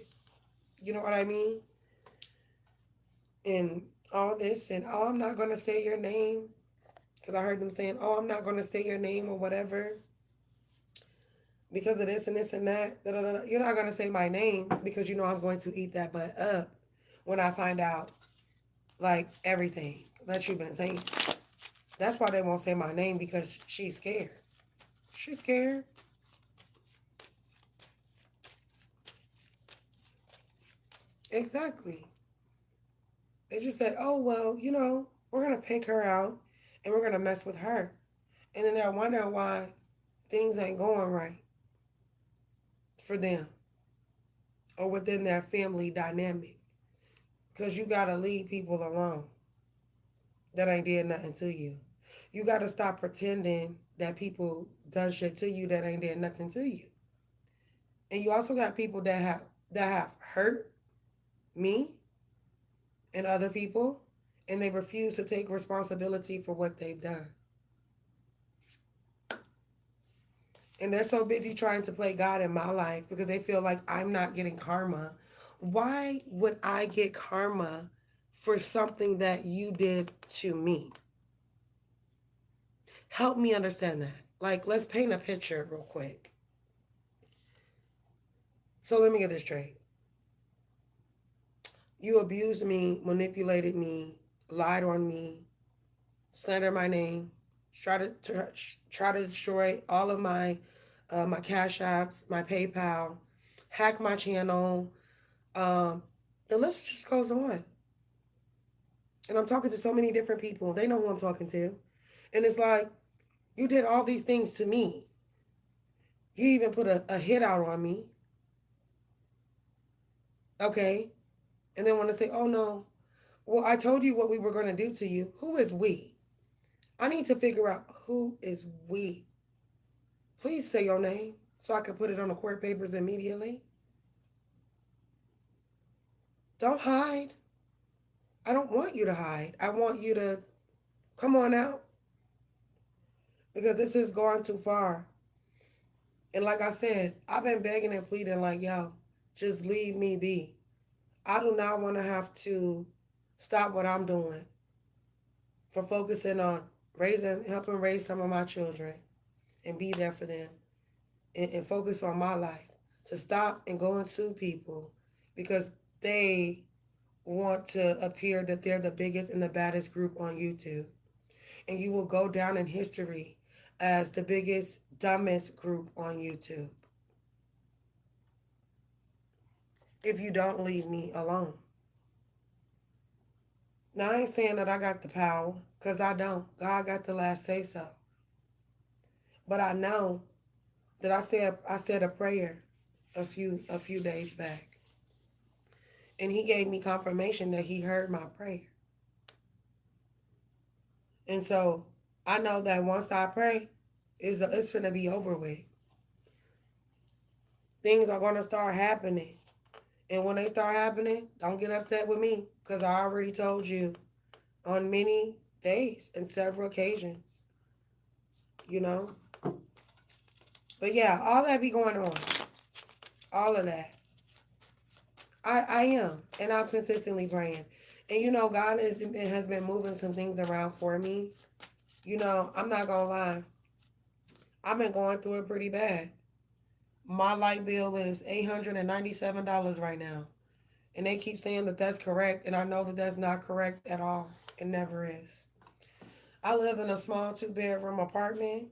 You know what I mean? And all this, and oh, I'm not going to say your name because I heard them saying, oh, I'm not going to say your name or whatever because of this and this and that. Da, da, da. You're not going to say my name because you know I'm going to eat that butt up when I find out, like, everything that you've been saying. That's why they won't say my name because she's scared. She's scared. Exactly. They just said, oh, well, we're going to pick her out and we're going to mess with her. And then they're wondering why things ain't going right for them or within their family dynamic. Because you got to leave people alone that ain't did nothing to you. You got to stop pretending that people done shit to you that ain't did nothing to you. And you also got people that have hurt me and other people, and they refuse to take responsibility for what they've done. And they're so busy trying to play God in my life because they feel like I'm not getting karma. Why would I get karma for something that you did to me? Help me understand that. Like, let's paint a picture real quick. So let me get this straight. You abused me, manipulated me, lied on me, slandered my name, try to destroy all of my Cash Apps, my PayPal, hack my channel. The list just goes on. And I'm talking to so many different people. They know who I'm talking to. And it's like, you did all these things to me. You even put a hit out on me. Okay. And then want to say, oh no, well, I told you what we were going to do to you. Who is we? I need to figure out who is we. Please say your name so I can put it on the court papers immediately. Don't hide. I don't want you to hide. I want you to come on out because this has gone too far. And like I said, I've been begging and pleading like, yo, just leave me be. I do not want to have to stop what I'm doing from focusing on helping raise some of my children and be there for them and focus on my life to stop and go and sue people because they want to appear that they're the biggest and the baddest group on YouTube. And you will go down in history as the biggest, dumbest group on YouTube if you don't leave me alone. Now, I ain't saying that I got the power, because I don't. God got the last say so. But I know that I said a prayer a few days back. And he gave me confirmation that he heard my prayer. And so I know that once I pray, it's going to be over with. Things are going to start happening. And when they start happening, don't get upset with me, because I already told you on many days and several occasions, you know. But yeah, all that be going on. All of that. I am. And I'm consistently praying. And you know, God has been moving some things around for me. You know, I'm not going to lie. I've been going through it pretty bad. My light bill is $897 right now. And they keep saying that that's correct. And I know that that's not correct at all. It never is. I live in a small 2-bedroom apartment.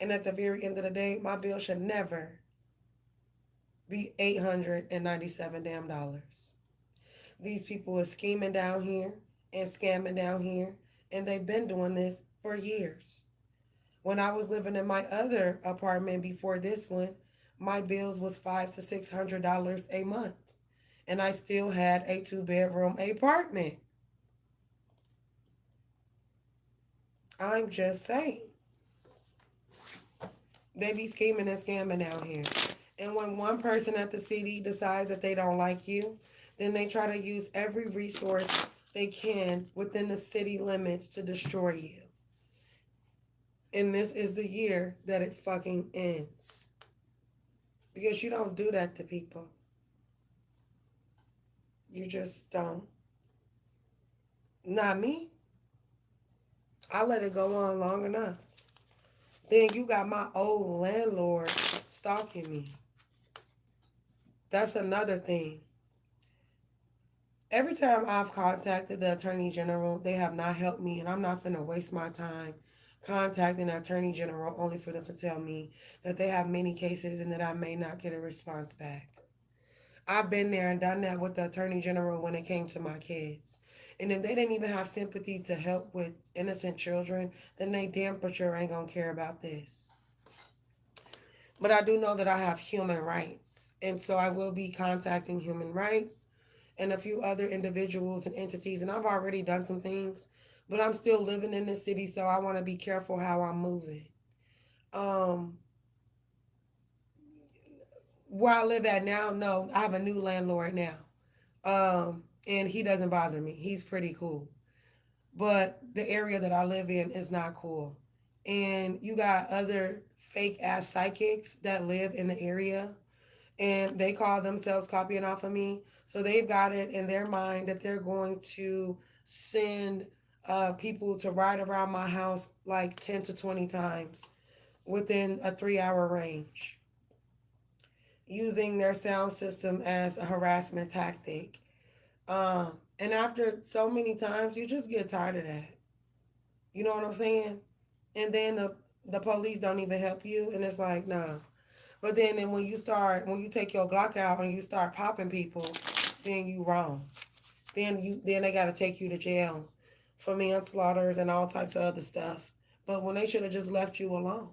And at the very end of the day, my bill should never be $897 damn dollars. These people are scheming down here and scamming down here. And they've been doing this for years. When I was living in my other apartment before this one, my bills was $500 to $600 a month. And I still had a 2-bedroom apartment. I'm just saying. They be scheming and scamming down here. And when one person at the city decides that they don't like you, then they try to use every resource they can within the city limits to destroy you. And this is the year that it fucking ends. Because you don't do that to people. You just don't. Not me. I let it go on long enough. Then you got my old landlord stalking me. That's another thing. Every time I've contacted the Attorney General, they have not helped me, and I'm not finna waste my time contacting the Attorney General only for them to tell me that they have many cases and that I may not get a response back. I've been there and done that with the Attorney General when it came to my kids. And if they didn't even have sympathy to help with innocent children, then they damn for sure ain't gonna care about this. But I do know that I have human rights. And so I will be contacting human rights and a few other individuals and entities. And I've already done some things, but I'm still living in this city, so I want to be careful how I'm moving. Where I live at now, no, I have a new landlord now. And he doesn't bother me. He's pretty cool. But the area that I live in is not cool. And you got other fake ass psychics that live in the area, and they call themselves copying off of me. So they've got it in their mind that they're going to send people to ride around my house like 10 to 20 times within a 3-hour range, using their sound system as a harassment tactic. And after so many times, you just get tired of that. You know what I'm saying? And then the police don't even help you, and it's like, nah. But then when you take your Glock out and you start popping people, then you wrong. Then they gotta take you to jail for manslaughters and all types of other stuff. But when they should have just left you alone,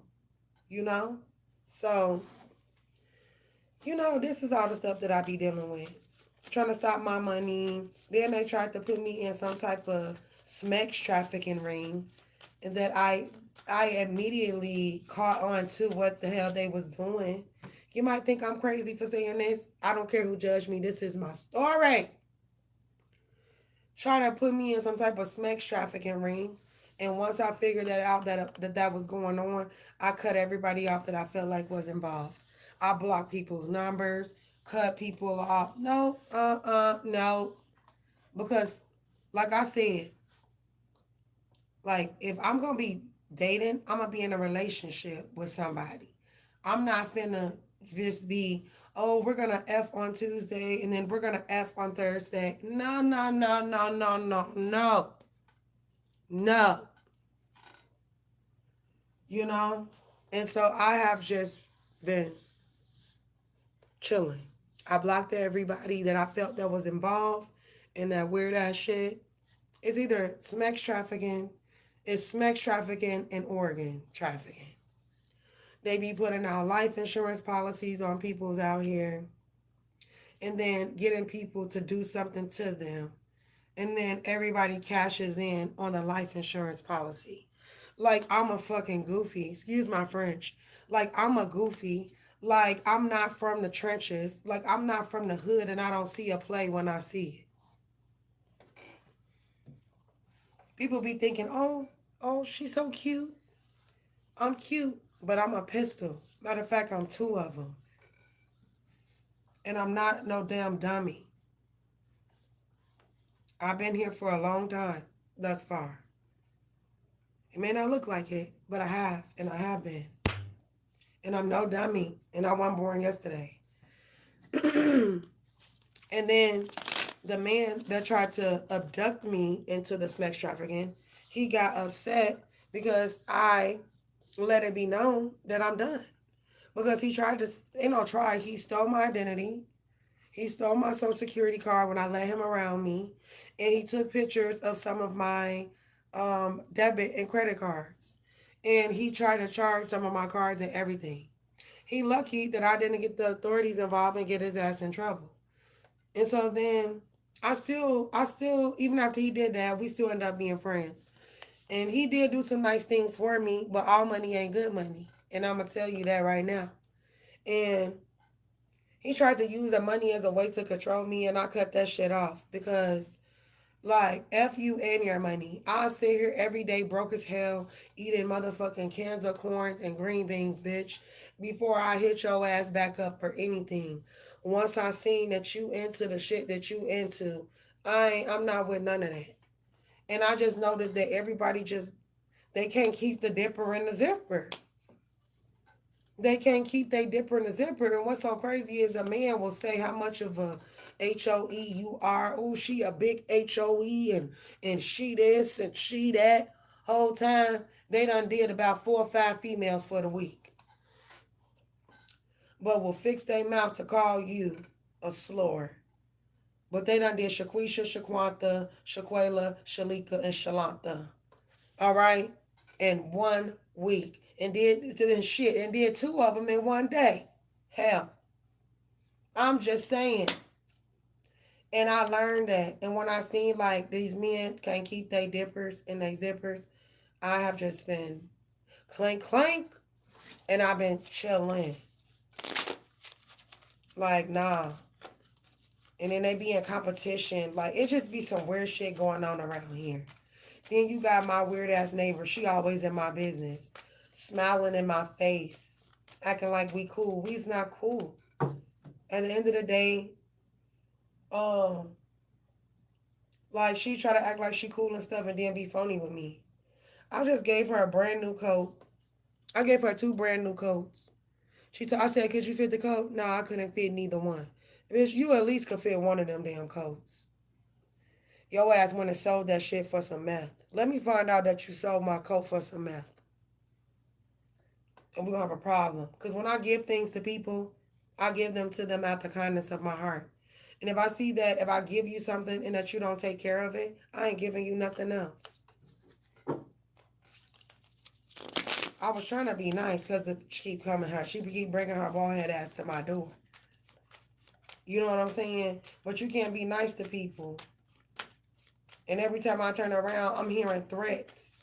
you know? So, this is all the stuff that I be dealing with. Trying to stop my money. Then they tried to put me in some type of sex trafficking ring, and that I immediately caught on to what the hell they was doing. You might think I'm crazy for saying this. I don't care who judged me. This is my story. Trying to put me in some type of sex trafficking ring. And once I figured that out, that was going on, I cut everybody off that I felt like was involved. I blocked people's numbers. cut people off. No, no. Because, like I said, like if I'm gonna be dating, I'm gonna be in a relationship with somebody. I'm not finna just be, oh, we're gonna F on Tuesday and then we're gonna F on Thursday. No, no, no, no, no, no, no, no. You know? And so I have just been chilling. I blocked everybody that I felt that was involved in that weird ass shit. It's either sex trafficking and organ trafficking. They be putting out life insurance policies on people's out here and then getting people to do something to them. And then everybody cashes in on the life insurance policy. Like I'm a fucking goofy. Excuse my French. Like I'm a goofy. Like I'm not from the trenches. Like I'm not from the hood and I don't see a play when I see it. People be thinking, oh, she's so cute. I'm cute, but I'm a pistol. Matter of fact, I'm two of them. And I'm not no damn dummy. I've been here for a long time thus far. It may not look like it, but I have, and I have been. And I'm no dummy, and I wasn't born yesterday. And then the man that tried to abduct me into the sex trafficking, he got upset because I let it be known that I'm done. Because he tried to, he stole my identity. He stole my social security card when I let him around me. And he took pictures of some of my debit and credit cards. And he tried to charge some of my cards and everything. He lucky that I didn't get the authorities involved and get his ass in trouble. And so then I still, even after he did that, we still ended up being friends. And he did do some nice things for me, but all money ain't good money. And I'm going to tell you that right now. And he tried to use the money as a way to control me, and I cut that shit off because, like, F you and your money. I sit here every day broke as hell, eating motherfucking cans of corns and green beans, bitch, before I hit your ass back up for anything. Once I seen that you into the shit that you into, I'm not with none of that. And I just noticed that everybody just, they can't keep the dipper in the zipper. They can't keep their dipper in the zipper. And what's so crazy is a man will say how much of a HOE you are. Oh, she a big HOE and she this and she that. Whole time they done did about 4 or 5 females for the week. But will fix their mouth to call you a slur. But they done did Shaquisha, Shaquanta, Shaquela, Shalika, and Shalanta. All right? In 1 week. And did shit. And did 2 of them in 1 day. Hell. I'm just saying. And I learned that. And when I seen like these men can't keep their dippers and their zippers, I have just been clank clank. And I've been chilling. Like, nah. And then they be in competition. Like, it just be some weird shit going on around here. Then you got my weird ass neighbor. She always in my business. Smiling in my face. Acting like we cool. We's not cool. At the end of the day, um, like she try to act like she cool and stuff and then be phony with me. I just gave her a brand new coat. I gave her 2 brand new coats. I said, could you fit the coat? No, I couldn't fit neither one. Bitch, you at least could fit one of them damn coats. Your ass went and sold that shit for some meth. Let me find out that you sold my coat for some meth. And we're going to have a problem. Because when I give things to people, I give them to them out the kindness of my heart. And if I see that if I give you something and that you don't take care of it, I ain't giving you nothing else. I was trying to be nice because she keep coming her. She keep bringing her bald head ass to my door. You know what I'm saying? But you can't be nice to people. And every time I turn around, I'm hearing threats.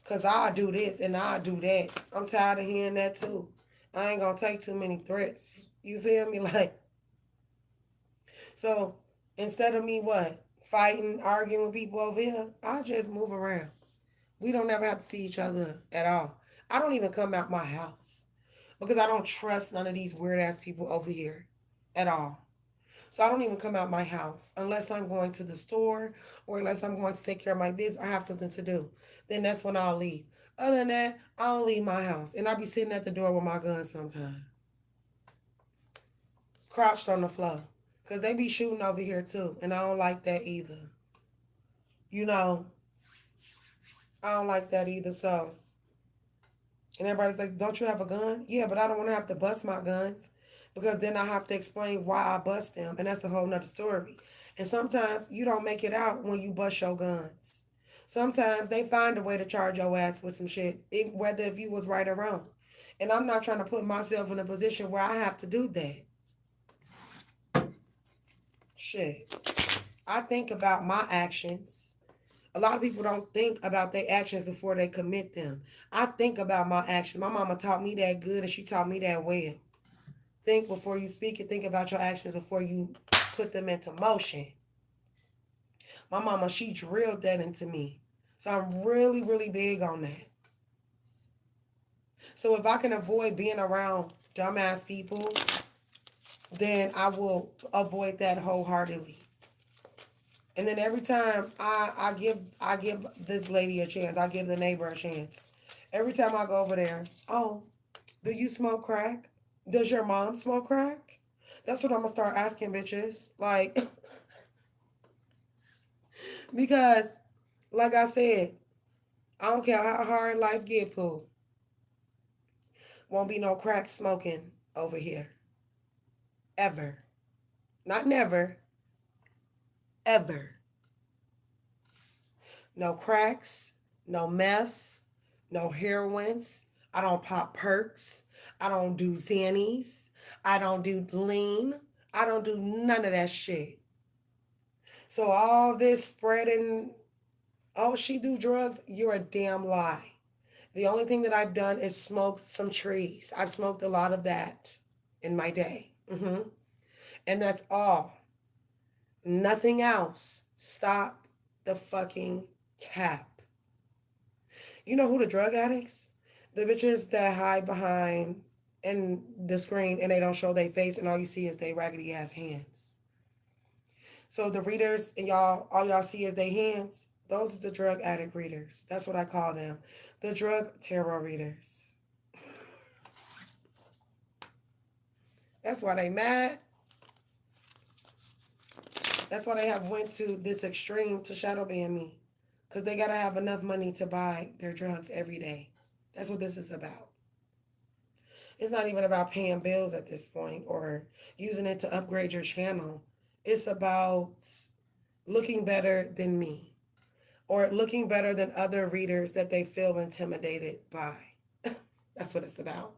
Because I'll do this and I'll do that. I'm tired of hearing that too. I ain't going to take too many threats. You feel me? Like, so instead of me fighting, arguing with people over here, I just move around. We don't ever have to see each other at all. I don't even come out my house because I don't trust none of these weird ass people over here. at all. So I don't even come out my house unless I'm going to the store or unless I'm going to take care of my business. I have something to do. Then that's when I'll leave. Other than that, I don't leave my house. And I'll be sitting at the door with my gun sometimes, crouched on the floor. Because they be shooting over here too. And I don't like that either. You know, I don't like that either. So, and everybody's like, don't you have a gun? Yeah, but I don't want to have to bust my guns because then I have to explain why I bust them. And that's a whole nother story. And sometimes you don't make it out when you bust your guns. Sometimes they find a way to charge your ass with some shit, whether if you was right or wrong. And I'm not trying to put myself in a position where I have to do that. Shit. I think about my actions. A lot of people don't think about their actions before they commit them. I think about my actions. My mama taught me that good and she taught me that well. Think before you speak and think about your actions before you put them into motion. My mama, she drilled that into me. So I'm really, really big on that. So if I can avoid being around dumbass people, then I will avoid that wholeheartedly. And then every time I give this lady a chance, I give the neighbor a chance. Every time I go over there, oh, do you smoke crack? Does your mom smoke crack? That's what I'm gonna start asking bitches. Like, because, like I said, I don't care how hard life get, Pooh. Won't be no crack smoking over here. Ever. Not never. Ever. No cracks, no meths, no heroines. I don't pop perks. I don't do Xannies. I don't do lean. I don't do none of that shit. So all this spreading, oh, she do drugs, you're a damn lie. The only thing that I've done is smoked some trees. I've smoked a lot of that in my day. And that's all. Nothing else. Stop the fucking cap. You know who the drug addicts? The bitches that hide behind in the screen and they don't show their face and all you see is their raggedy ass hands. So the readers and y'all, all y'all see is their hands. Those are the drug addict readers. That's what I call them. The drug tarot readers. That's why they mad. That's why they have went to this extreme to shadow ban me. Because they got to have enough money to buy their drugs every day. That's what this is about. It's not even about paying bills at this point or using it to upgrade your channel. It's about looking better than me or looking better than other readers that they feel intimidated by. That's what it's about.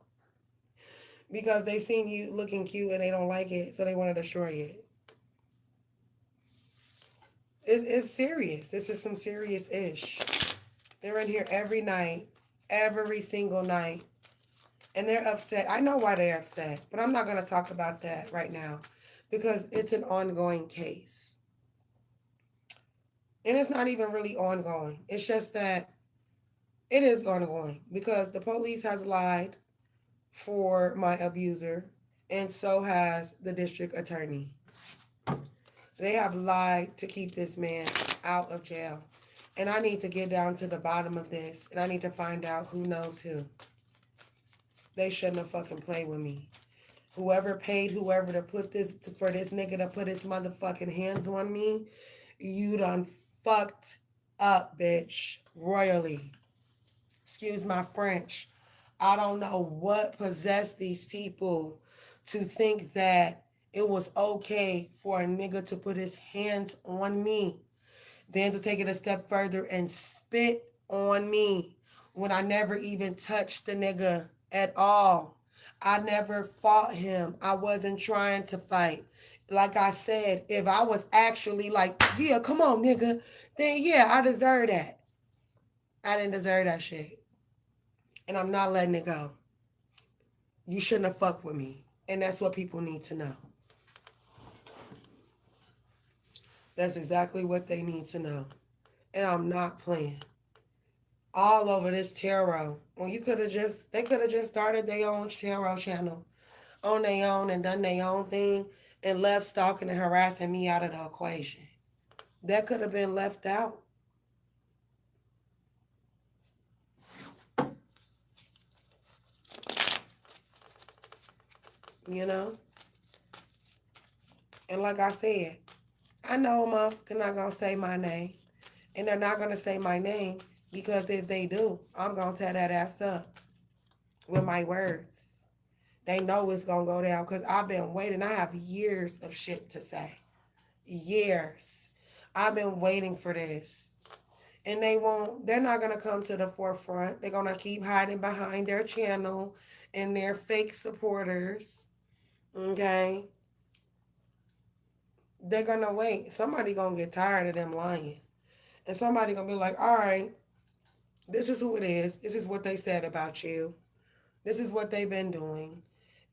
Because they seen you looking cute and they don't like it, so they want to destroy it. It's serious. This is some serious ish. They're in here every night, every single night. And they're upset. I know why they're upset, but I'm not going to talk about that right now because it's an ongoing case. And it's not even really ongoing. It's just that it is ongoing because the police has lied for my abuser and so has the district attorney. They have lied to keep this man out of jail. And I need to get down to the bottom of this and I need to find out who knows who. They shouldn't have fucking played with me. Whoever paid whoever to put this, for this nigga to put his motherfucking hands on me, you done fucked up, bitch, royally. Excuse my French. I don't know what possessed these people to think that it was okay for a nigga to put his hands on me, then to take it a step further and spit on me when I never even touched the nigga at all. I never fought him. I wasn't trying to fight. Like I said, if I was actually like, yeah, come on, nigga, then yeah, I deserve that. I didn't deserve that shit. And I'm not letting it go. You shouldn't have fucked with me. And that's what people need to know. That's exactly what they need to know. And I'm not playing. All over this tarot. When they could have just started their own tarot channel on their own and done their own thing. and left stalking and harassing me out of the equation. That could have been left out, you know? And like I said, I know a motherfucker not gonna say my name. And they're not gonna say my name because if they do, I'm gonna tear that ass up with my words. They know it's gonna go down because I've been waiting. I have years of shit to say. Years. I've been waiting for this. And they're not gonna come to the forefront. They're gonna keep hiding behind their channel and their fake supporters. Okay? They're gonna wait. Somebody gonna get tired of them lying. And somebody gonna be like, all right, this is who it is. This is what they said about you. This is what they've been doing.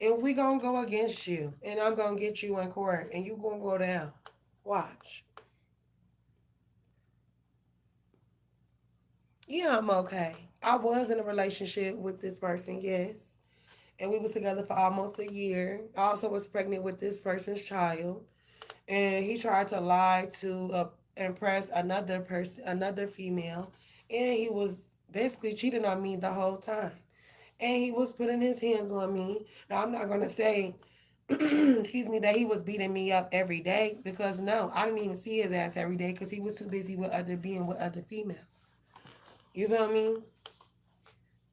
And we gonna go against you. And I'm gonna get you in court. And you gonna go down. Watch. Yeah, I'm okay. I was in a relationship with this person, yes. And we was together for almost a year. I also was pregnant with this person's child. And he tried to lie to impress another person, another female. And he was basically cheating on me the whole time. And he was putting his hands on me. Now, I'm not going to say, excuse me, that he was beating me up every day because no, I didn't even see his ass every day because he was too busy with being with other females. You feel me?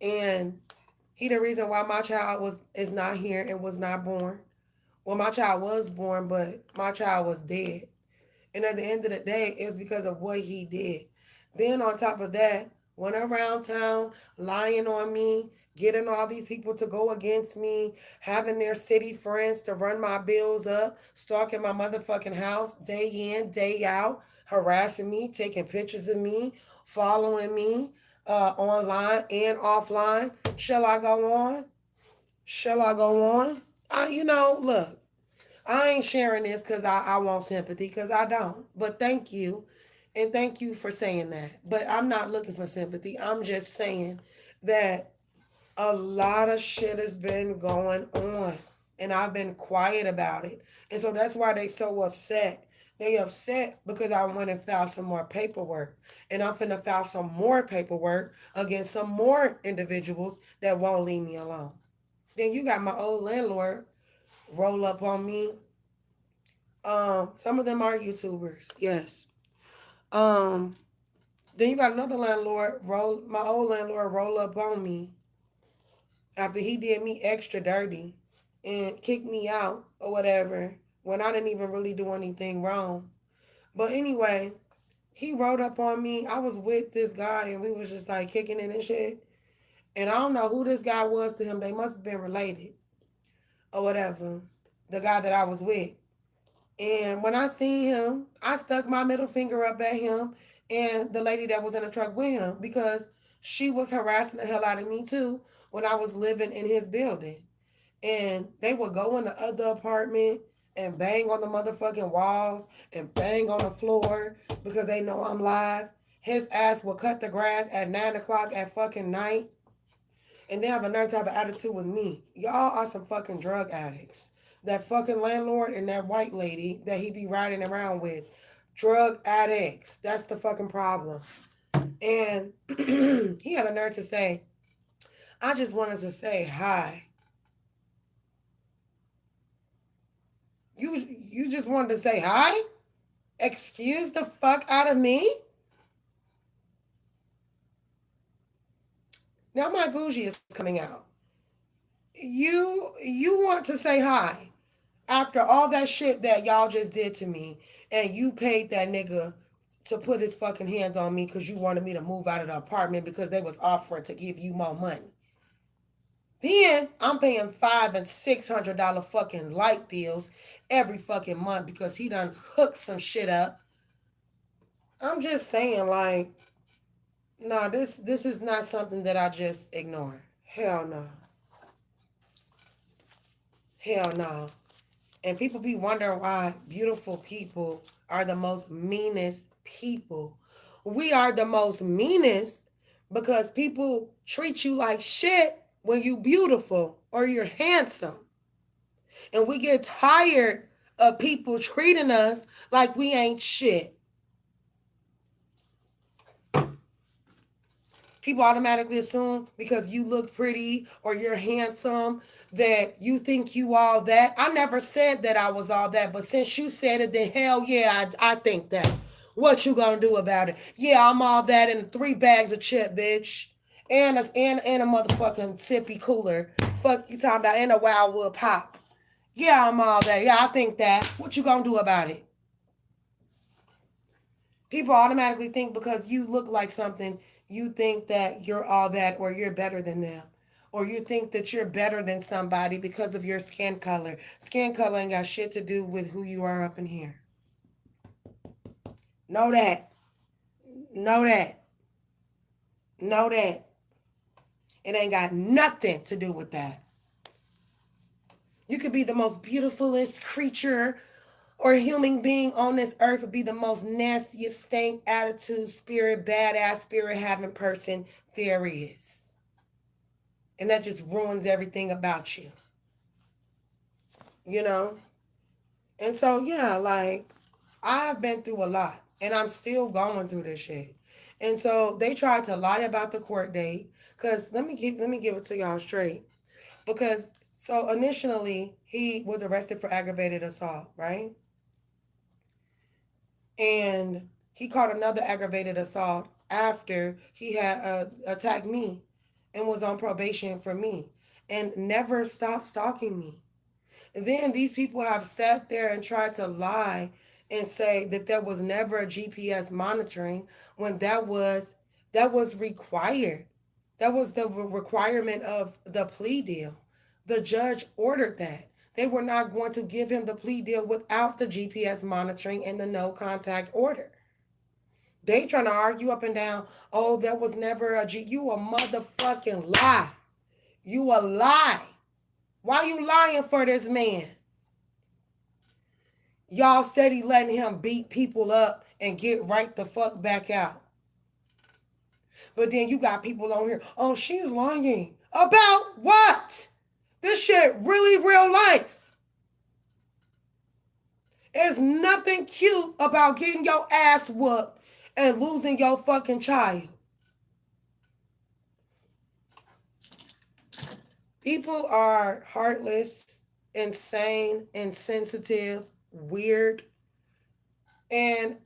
And he the reason why my child is not here and was not born. Well, my child was born, but my child was dead. And at the end of the day, it's because of what he did. Then on top of that, went around town lying on me, getting all these people to go against me, having their city friends to run my bills up, stalking my motherfucking house day in, day out, harassing me, taking pictures of me, following me online and offline. Shall I go on? Shall I go on? Look, I ain't sharing this because I want sympathy because I don't. But thank you. And thank you for saying that. But I'm not looking for sympathy. I'm just saying that a lot of shit has been going on. And I've been quiet about it. And so that's why they so upset. They upset because I went and filed some more paperwork. And I'm finna file some more paperwork against some more individuals that won't leave me alone. Then you got my old landlord roll up on me. Some of them are YouTubers, yes. Um, then you got another landlord my old landlord roll up on me after he did me extra dirty and kicked me out or whatever when I didn't even really do anything wrong. But anyway, he rolled up on me. I was with this guy and we was just like kicking it and shit. And I don't know who this guy was to him. They must have been related or whatever. The guy that I was with. And when I seen him, I stuck my middle finger up at him and the lady that was in the truck with him because she was harassing the hell out of me too when I was living in his building. And they would go in the other apartment and bang on the motherfucking walls and bang on the floor because they know I'm live. His ass will cut the grass at 9 o'clock at fucking night. And they have a nerve to have an attitude with me. Y'all are some fucking drug addicts. That fucking landlord and that white lady that he be riding around with. Drug addicts. That's the fucking problem. And he had a nerve to say, I just wanted to say hi. You just wanted to say hi? Excuse the fuck out of me? Now my bougie is coming out. You want to say hi after all that shit that y'all just did to me, and you paid that nigga to put his fucking hands on me because you wanted me to move out of the apartment because they was offering to give you more money. Then I'm paying $500 and $600 fucking light bills every fucking month because he done hooked some shit up. I'm just saying, like, nah, this is not something that I just ignore. Hell no. Hell no. And people be wondering why beautiful people are the most meanest people. We are the most meanest because people treat you like shit when you beautiful or you're handsome. And we get tired of people treating us like we ain't shit. People automatically assume because you look pretty or you're handsome that you think you all that. I never said that I was all that, but since you said it, then hell yeah, I think that. What you gonna do about it? Yeah, I'm all that in 3 bags of chip, bitch. And a motherfucking sippy cooler. Fuck you talking about and a Wildwood pop. Yeah, I'm all that. Yeah, I think that. What you gonna do about it? People automatically think because you look like something, you think that you're all that or you're better than them. Or you think that you're better than somebody because of your skin color. Skin color ain't got shit to do with who you are up in here. Know that. Know that. Know that. It ain't got nothing to do with that. You could be the most beautifulest creature or human being on this earth, would be the most nastiest stank attitude, spirit, badass spirit having person there is. And that just ruins everything about you. You know? And so yeah, like I've been through a lot and I'm still going through this shit. And so they tried to lie about the court date. Cause let me give it to y'all straight. Because so initially he was arrested for aggravated assault, right? And he caught another aggravated assault after he had attacked me and was on probation for me and never stopped stalking me. And then these people have sat there and tried to lie and say that there was never a GPS monitoring when that was required. That was the requirement of the plea deal. The judge ordered that. They were not going to give him the plea deal without the GPS monitoring and the no contact order. They trying to argue up and down, oh, there was never a G. You a motherfucking lie. You a lie. Why you lying for this man? Y'all steady letting him beat people up and get right the fuck back out. But then you got people on here, oh, she's lying. About what? This shit really real life. There's nothing cute about getting your ass whooped and losing your fucking child. People are heartless, insane, insensitive, weird. And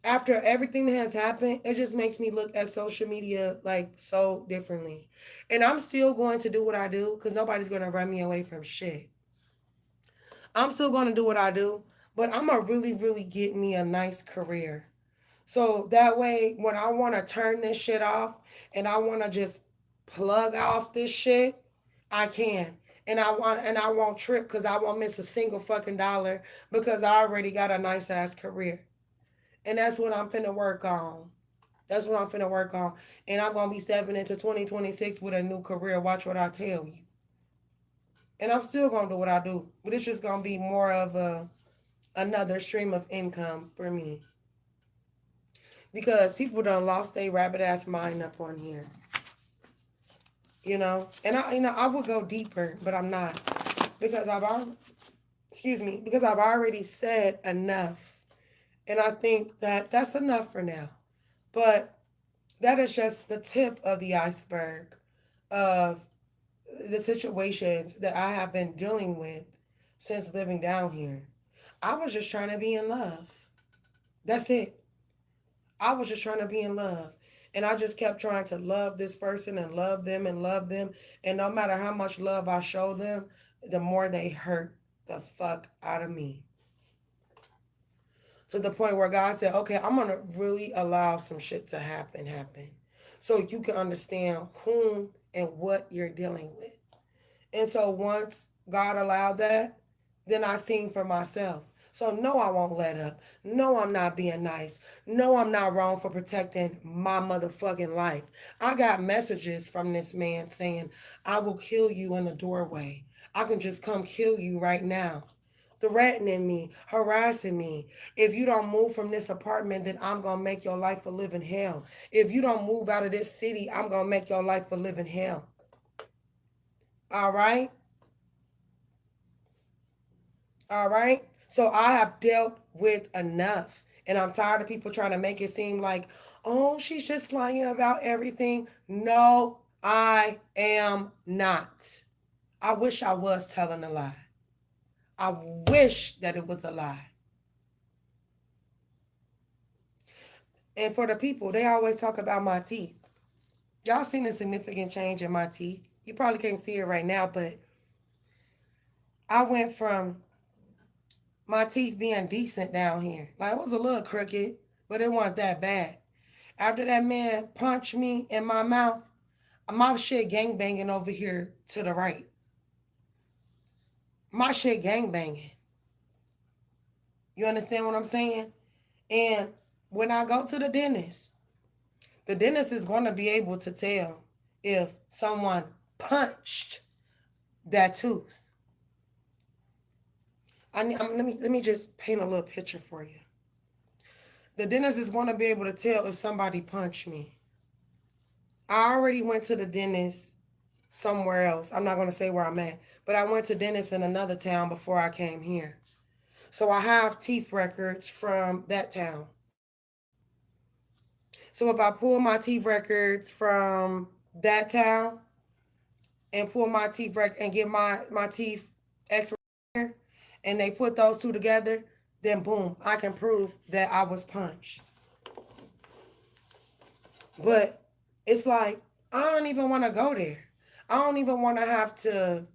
after everything that has happened, it just makes me look at social media like so differently. And I'm still going to do what I do because nobody's going to run me away from shit. I'm still going to do what I do, but I'm going to really, really get me a nice career. So that way, when I want to turn this shit off and I want to just plug off this shit, I can. And I won't trip because I won't miss a single fucking dollar because I already got a nice ass career. And that's what I'm finna work on. That's what I'm finna work on. And I'm gonna be stepping into 2026 with a new career. Watch what I tell you. And I'm still gonna do what I do. But it's just gonna be more of another stream of income for me. Because people done lost their rabbit ass mind up on here. And I would go deeper, but I'm not. Because I've already said enough. And I think that that's enough for now. But that is just the tip of the iceberg of the situations that I have been dealing with since living down here. I was just trying to be in love. That's it. I was just trying to be in love. And I just kept trying to love this person and love them and love them. And no matter how much love I show them, the more they hurt the fuck out of me. To the point where God said, okay, I'm going to really allow some shit to happen. So you can understand whom and what you're dealing with. And so once God allowed that, then I seen for myself. So no, I won't let up. No, I'm not being nice. No, I'm not wrong for protecting my motherfucking life. I got messages from this man saying, I will kill you in the doorway. I can just come kill you right now. Threatening me, harassing me. If you don't move from this apartment, then I'm going to make your life a living hell. If you don't move out of this city, I'm going to make your life a living hell. All right? All right? So I have dealt with enough. And I'm tired of people trying to make it seem like, oh, she's just lying about everything. No, I am not. I wish I was telling a lie. I wish that it was a lie. And for the people, they always talk about my teeth. Y'all seen a significant change in my teeth. You probably can't see it right now, but I went from my teeth being decent down here. Like it was a little crooked, but it wasn't that bad. After that man punched me in my shit gang banging over here to the right. My shit gang banging. You understand what I'm saying? And when I go to the dentist is going to be able to tell if someone punched that tooth. Let me just paint a little picture for you. The dentist is going to be able to tell if somebody punched me. I already went to the dentist somewhere else. I'm not going to say where I'm at, but I went to dentist in another town before I came here. So I have teeth records from that town. So if I pull my teeth records from that town and pull my teeth and get my teeth x-ray and they put those two together, then boom, I can prove that I was punched. But it's like I don't even want to go there. I don't even want to have to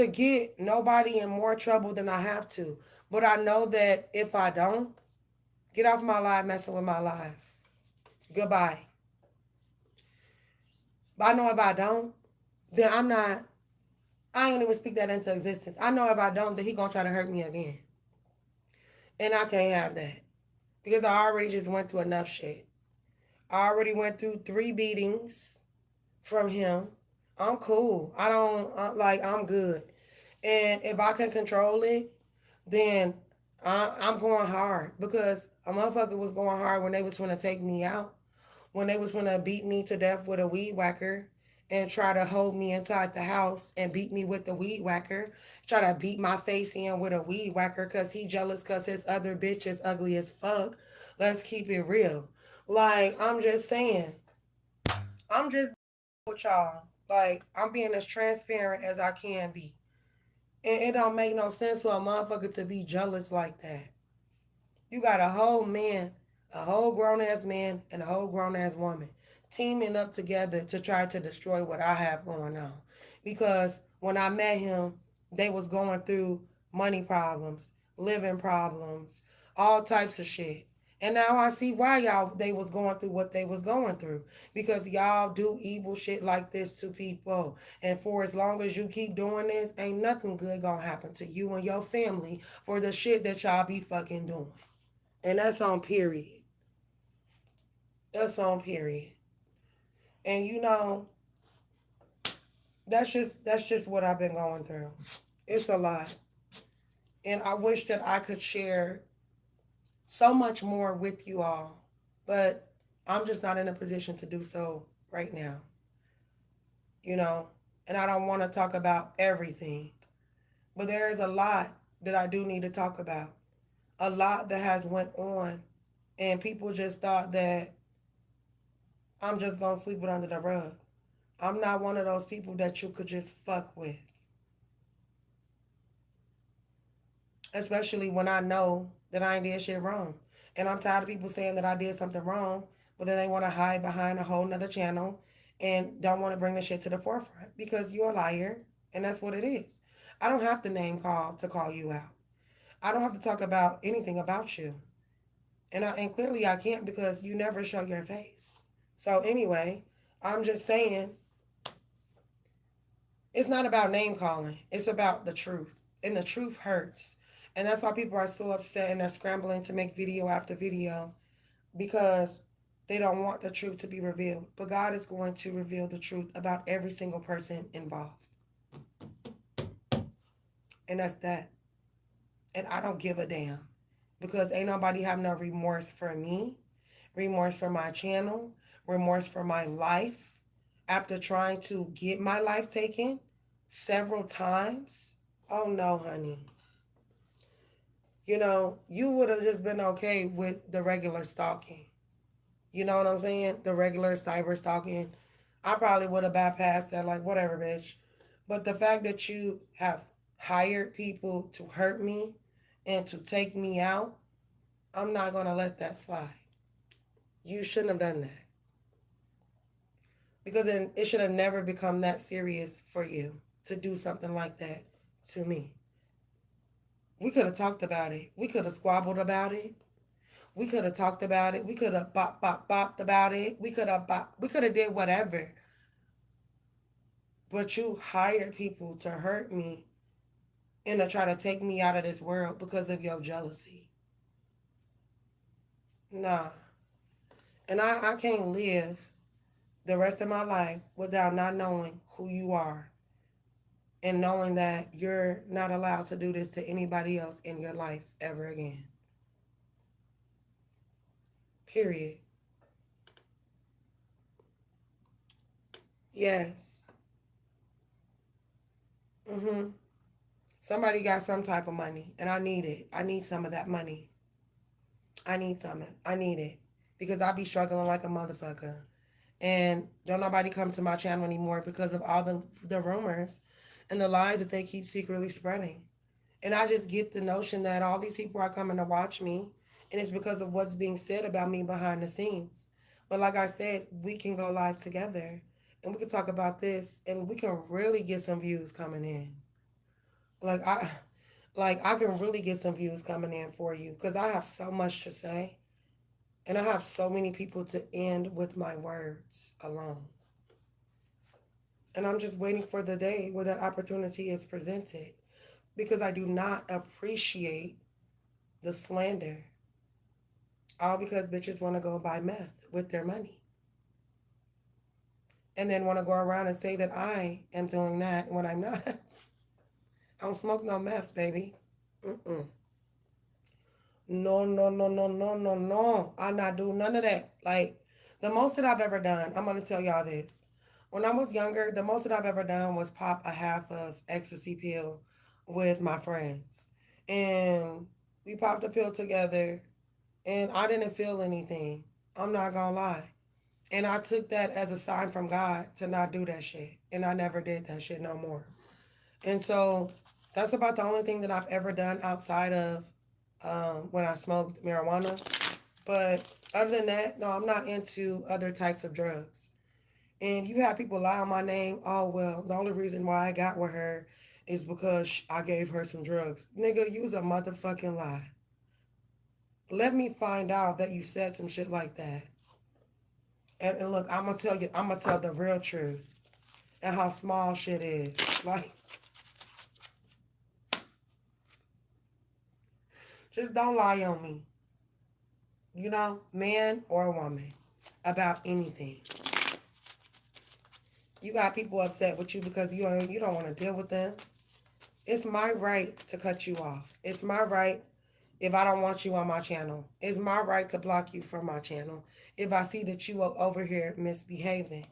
get nobody in more trouble than I have to. But I know that if I don't, get off my life messing with my life. Goodbye. But I know if I don't, then I ain't even speak that into existence. I know if I don't, then he gonna try to hurt me again. And I can't have that. Because I already just went through enough shit. I already went through 3 beatings from him. I'm cool. I'm good. And if I can control it, then I'm going hard. Because a motherfucker was going hard when they was trying to take me out. When they was going to beat me to death with a weed whacker and try to hold me inside the house and beat me with the weed whacker. Try to beat my face in with a weed whacker because he jealous because his other bitch is ugly as fuck. Let's keep it real. Like, I'm just saying. I'm just with y'all. Like, I'm being as transparent as I can be. And it don't make no sense for a motherfucker to be jealous like that. You got a whole man, a whole grown ass man, and a whole grown ass woman teaming up together to try to destroy what I have going on. Because when I met him, they was going through money problems, living problems, all types of shit. And now I see why y'all they was going through what they was going through. Because y'all do evil shit like this to people. And for as long as you keep doing this, ain't nothing good gonna happen to you and your family for the shit that y'all be fucking doing. And that's on period. That's on period. And that's just what I've been going through. It's a lot. And I wish that I could share so much more with you all. But I'm just not in a position to do so right now. You know, and I don't want to talk about everything. But there is a lot that I do need to talk about. A lot that has went on and people just thought that I'm just gonna sweep it under the rug. I'm not one of those people that you could just fuck with. Especially when I know that I ain't did shit wrong. And I'm tired of people saying that I did something wrong, but then they want to hide behind a whole nother channel and don't want to bring the shit to the forefront because you're a liar and that's what it is. I don't have to name call to call you out. I don't have to talk about anything about you. And clearly I can't because you never show your face. So anyway, I'm just saying it's not about name calling. It's about the truth. And the truth hurts. And that's why people are so upset and they're scrambling to make video after video because they don't want the truth to be revealed. But God is going to reveal the truth about every single person involved. And that's that. And I don't give a damn because ain't nobody have no remorse for me, remorse for my channel, remorse for my life after trying to get my life taken several times. Oh no, honey. You know, you would have just been okay with the regular stalking. You know what I'm saying? The regular cyber stalking. I probably would have bypassed that, like, whatever, bitch. But the fact that you have hired people to hurt me and to take me out, I'm not going to let that slide. You shouldn't have done that. Because it should have never become that serious for you to do something like that to me. We could have talked about it. We could have squabbled about it. We could have talked about it. We could have bopped about it. We could have did whatever. But you hired people to hurt me and to try to take me out of this world because of your jealousy. Nah. And I can't live the rest of my life without not knowing who you are and knowing that you're not allowed to do this to anybody else in your life ever again. Period. Yes. Mm-hmm. Somebody got some type of money and I need it. I need some of that money. I need some. I need it. Because I be struggling like a motherfucker. And don't nobody come to my channel anymore because of all the rumors and the lies that they keep secretly spreading. And I just get the notion that all these people are coming to watch me, and it's because of what's being said about me behind the scenes. But like I said, we can go live together and we can talk about this and we can really get some views coming in. Like I can really get some views coming in for you because I have so much to say and I have so many people to end with my words alone. And I'm just waiting for the day where that opportunity is presented because I do not appreciate the slander. All because bitches want to go buy meth with their money. And then want to go around and say that I am doing that when I'm not. I don't smoke no meths, baby. Mm-mm. No, no, no, no, no, no, no. I not do none of that. Like, the most that I've ever done, I'm going to tell y'all this. When I was younger, the most that I've ever done was pop a half of ecstasy pill with my friends. And we popped a pill together and I didn't feel anything. I'm not going to lie. And I took that as a sign from God to not do that shit. And I never did that shit no more. And so that's about the only thing that I've ever done outside of when I smoked marijuana. But other than that, no, I'm not into other types of drugs. And you have people lie on my name. Oh, well, the only reason why I got with her is because I gave her some drugs. Nigga, use a motherfucking lie. Let me find out that you said some shit like that. And look, I'm going to tell you, I'm going to tell the real truth and how small shit is. Like, just don't lie on me. You know, man or woman, about anything. You got people upset with you because you don't want to deal with them. It's my right to cut you off. It's my right if I don't want you on my channel. It's my right to block you from my channel if I see that you are over here misbehaving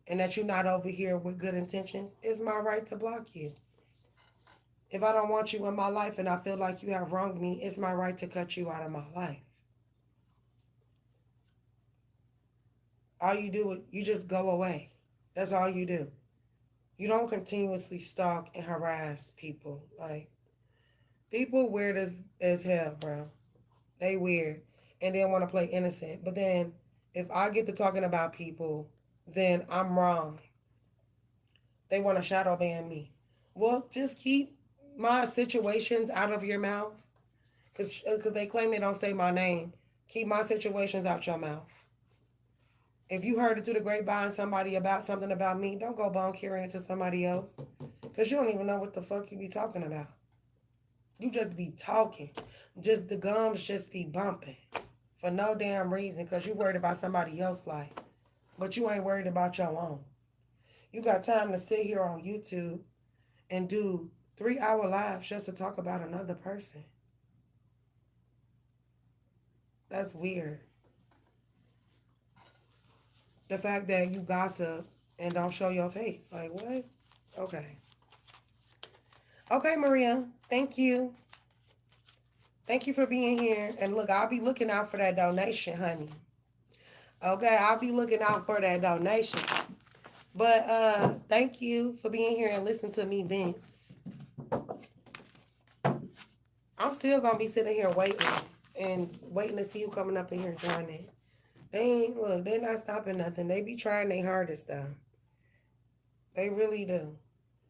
and that you're not over here with good intentions. It's my right to block you. If I don't want you in my life and I feel like you have wronged me, it's my right to cut you out of my life. All you do is you just go away. That's all you do. You don't continuously stalk and harass people. Like, people weird as hell, bro. They weird. And they want to play innocent. But then if I get to talking about people, then I'm wrong. They want to shadow ban me. Well, just keep my situations out of your mouth. Because they claim they don't say my name. Keep my situations out your mouth. If you heard it through the grapevine, somebody about something about me, don't go bone carrying it to somebody else. Because you don't even know what the fuck you be talking about. You just be talking. Just the gums just be bumping. For no damn reason. Because you worried about somebody else's life. But you ain't worried about your own. You got time to sit here on YouTube and do 3-hour lives just to talk about another person. That's weird. The fact that you gossip and don't show your face. Like, what? Okay. Okay, Maria. Thank you. Thank you for being here. And look, I'll be looking out for that donation, honey. Okay, I'll be looking out for that donation. But thank you for being here and listening to me, Vince. I'm still gonna be sitting here waiting to see who coming up in here joining. They're not stopping nothing. They be trying their hardest though. They really do.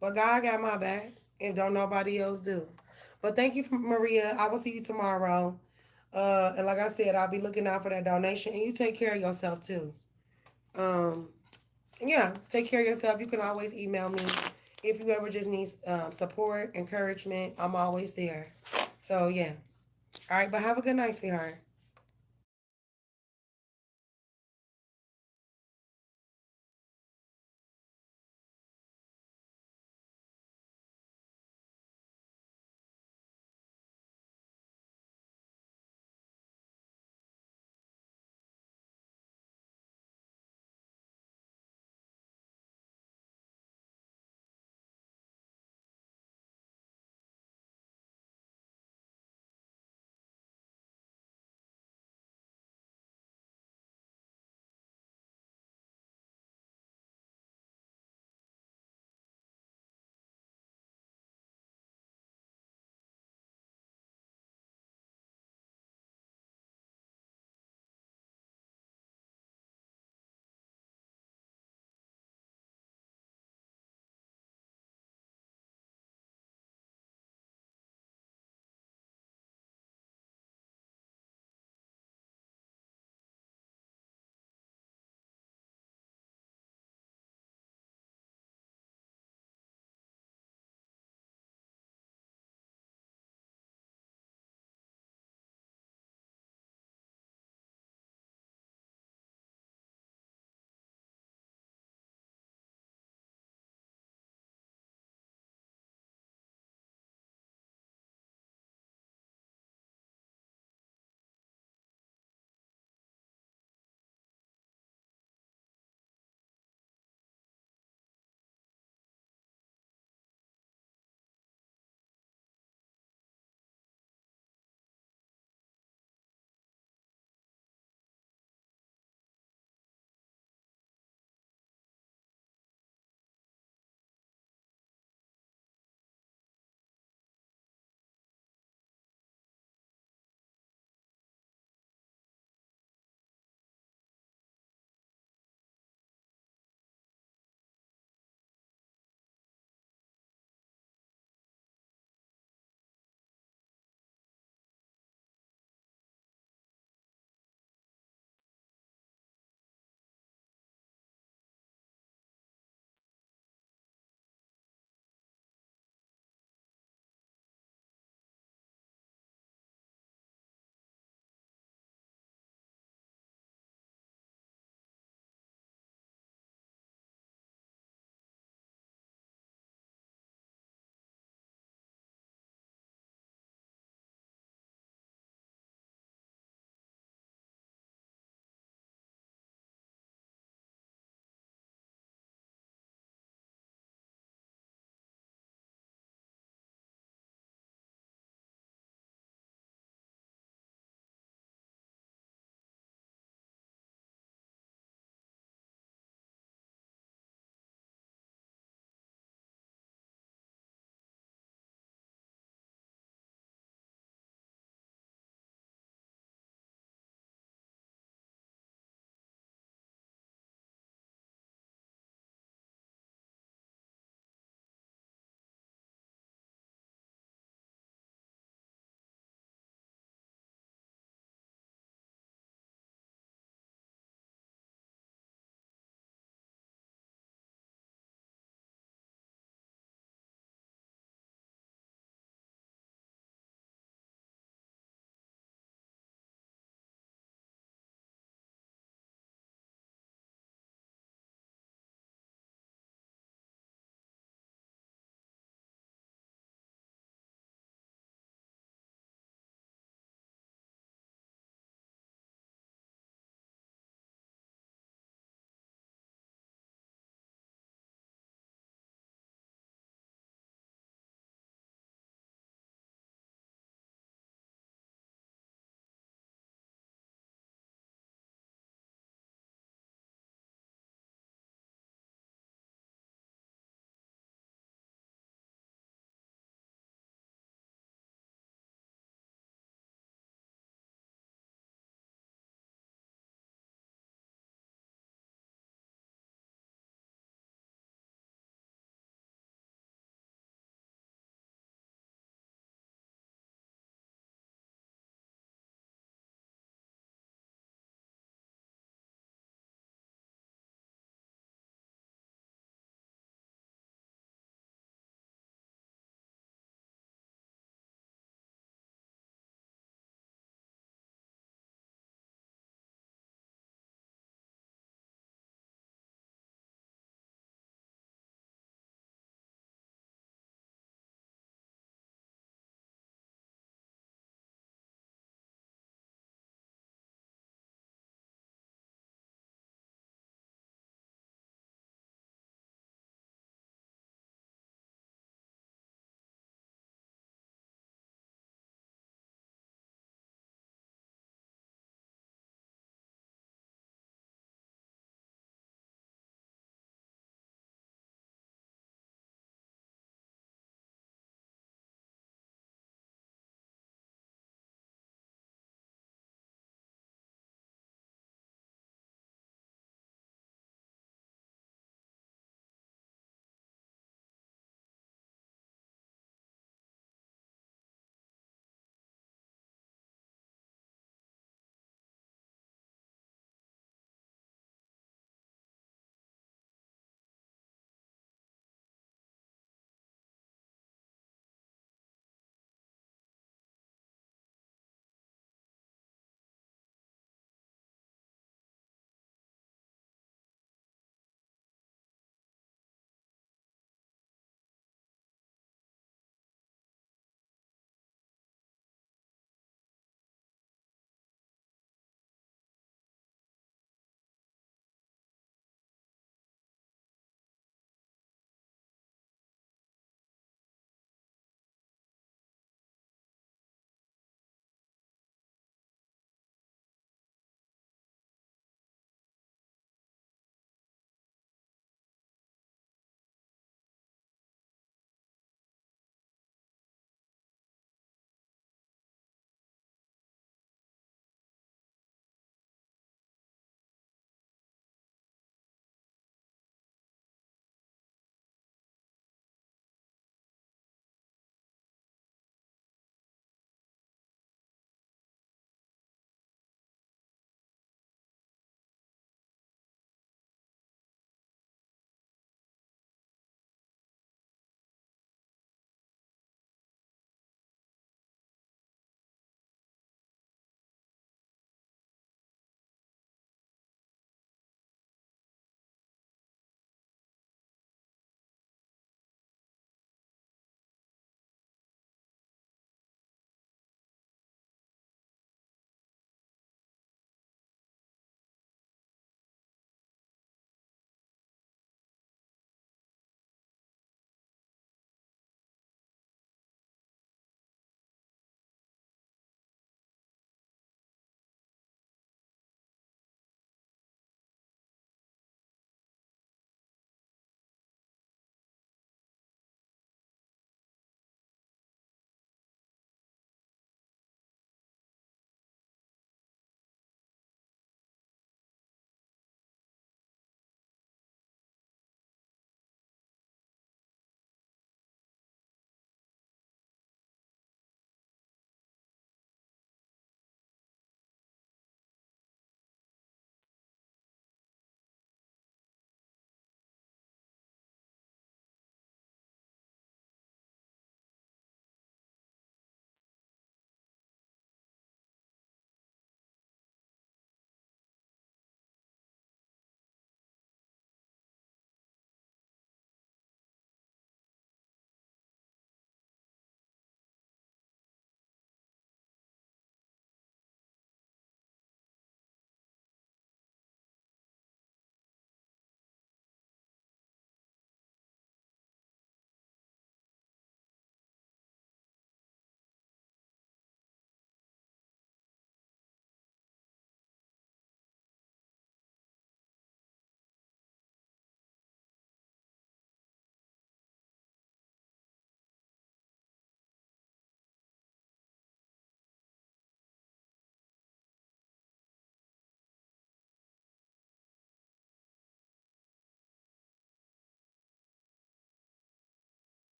But God got my back, and don't nobody else do. But thank you, Maria. I will see you tomorrow. And like I said, I'll be looking out for that donation. And you take care of yourself too. Um, yeah, take care of yourself. You can always email me if you ever just need support, encouragement. I'm always there. So yeah. All right, but have a good night, sweetheart.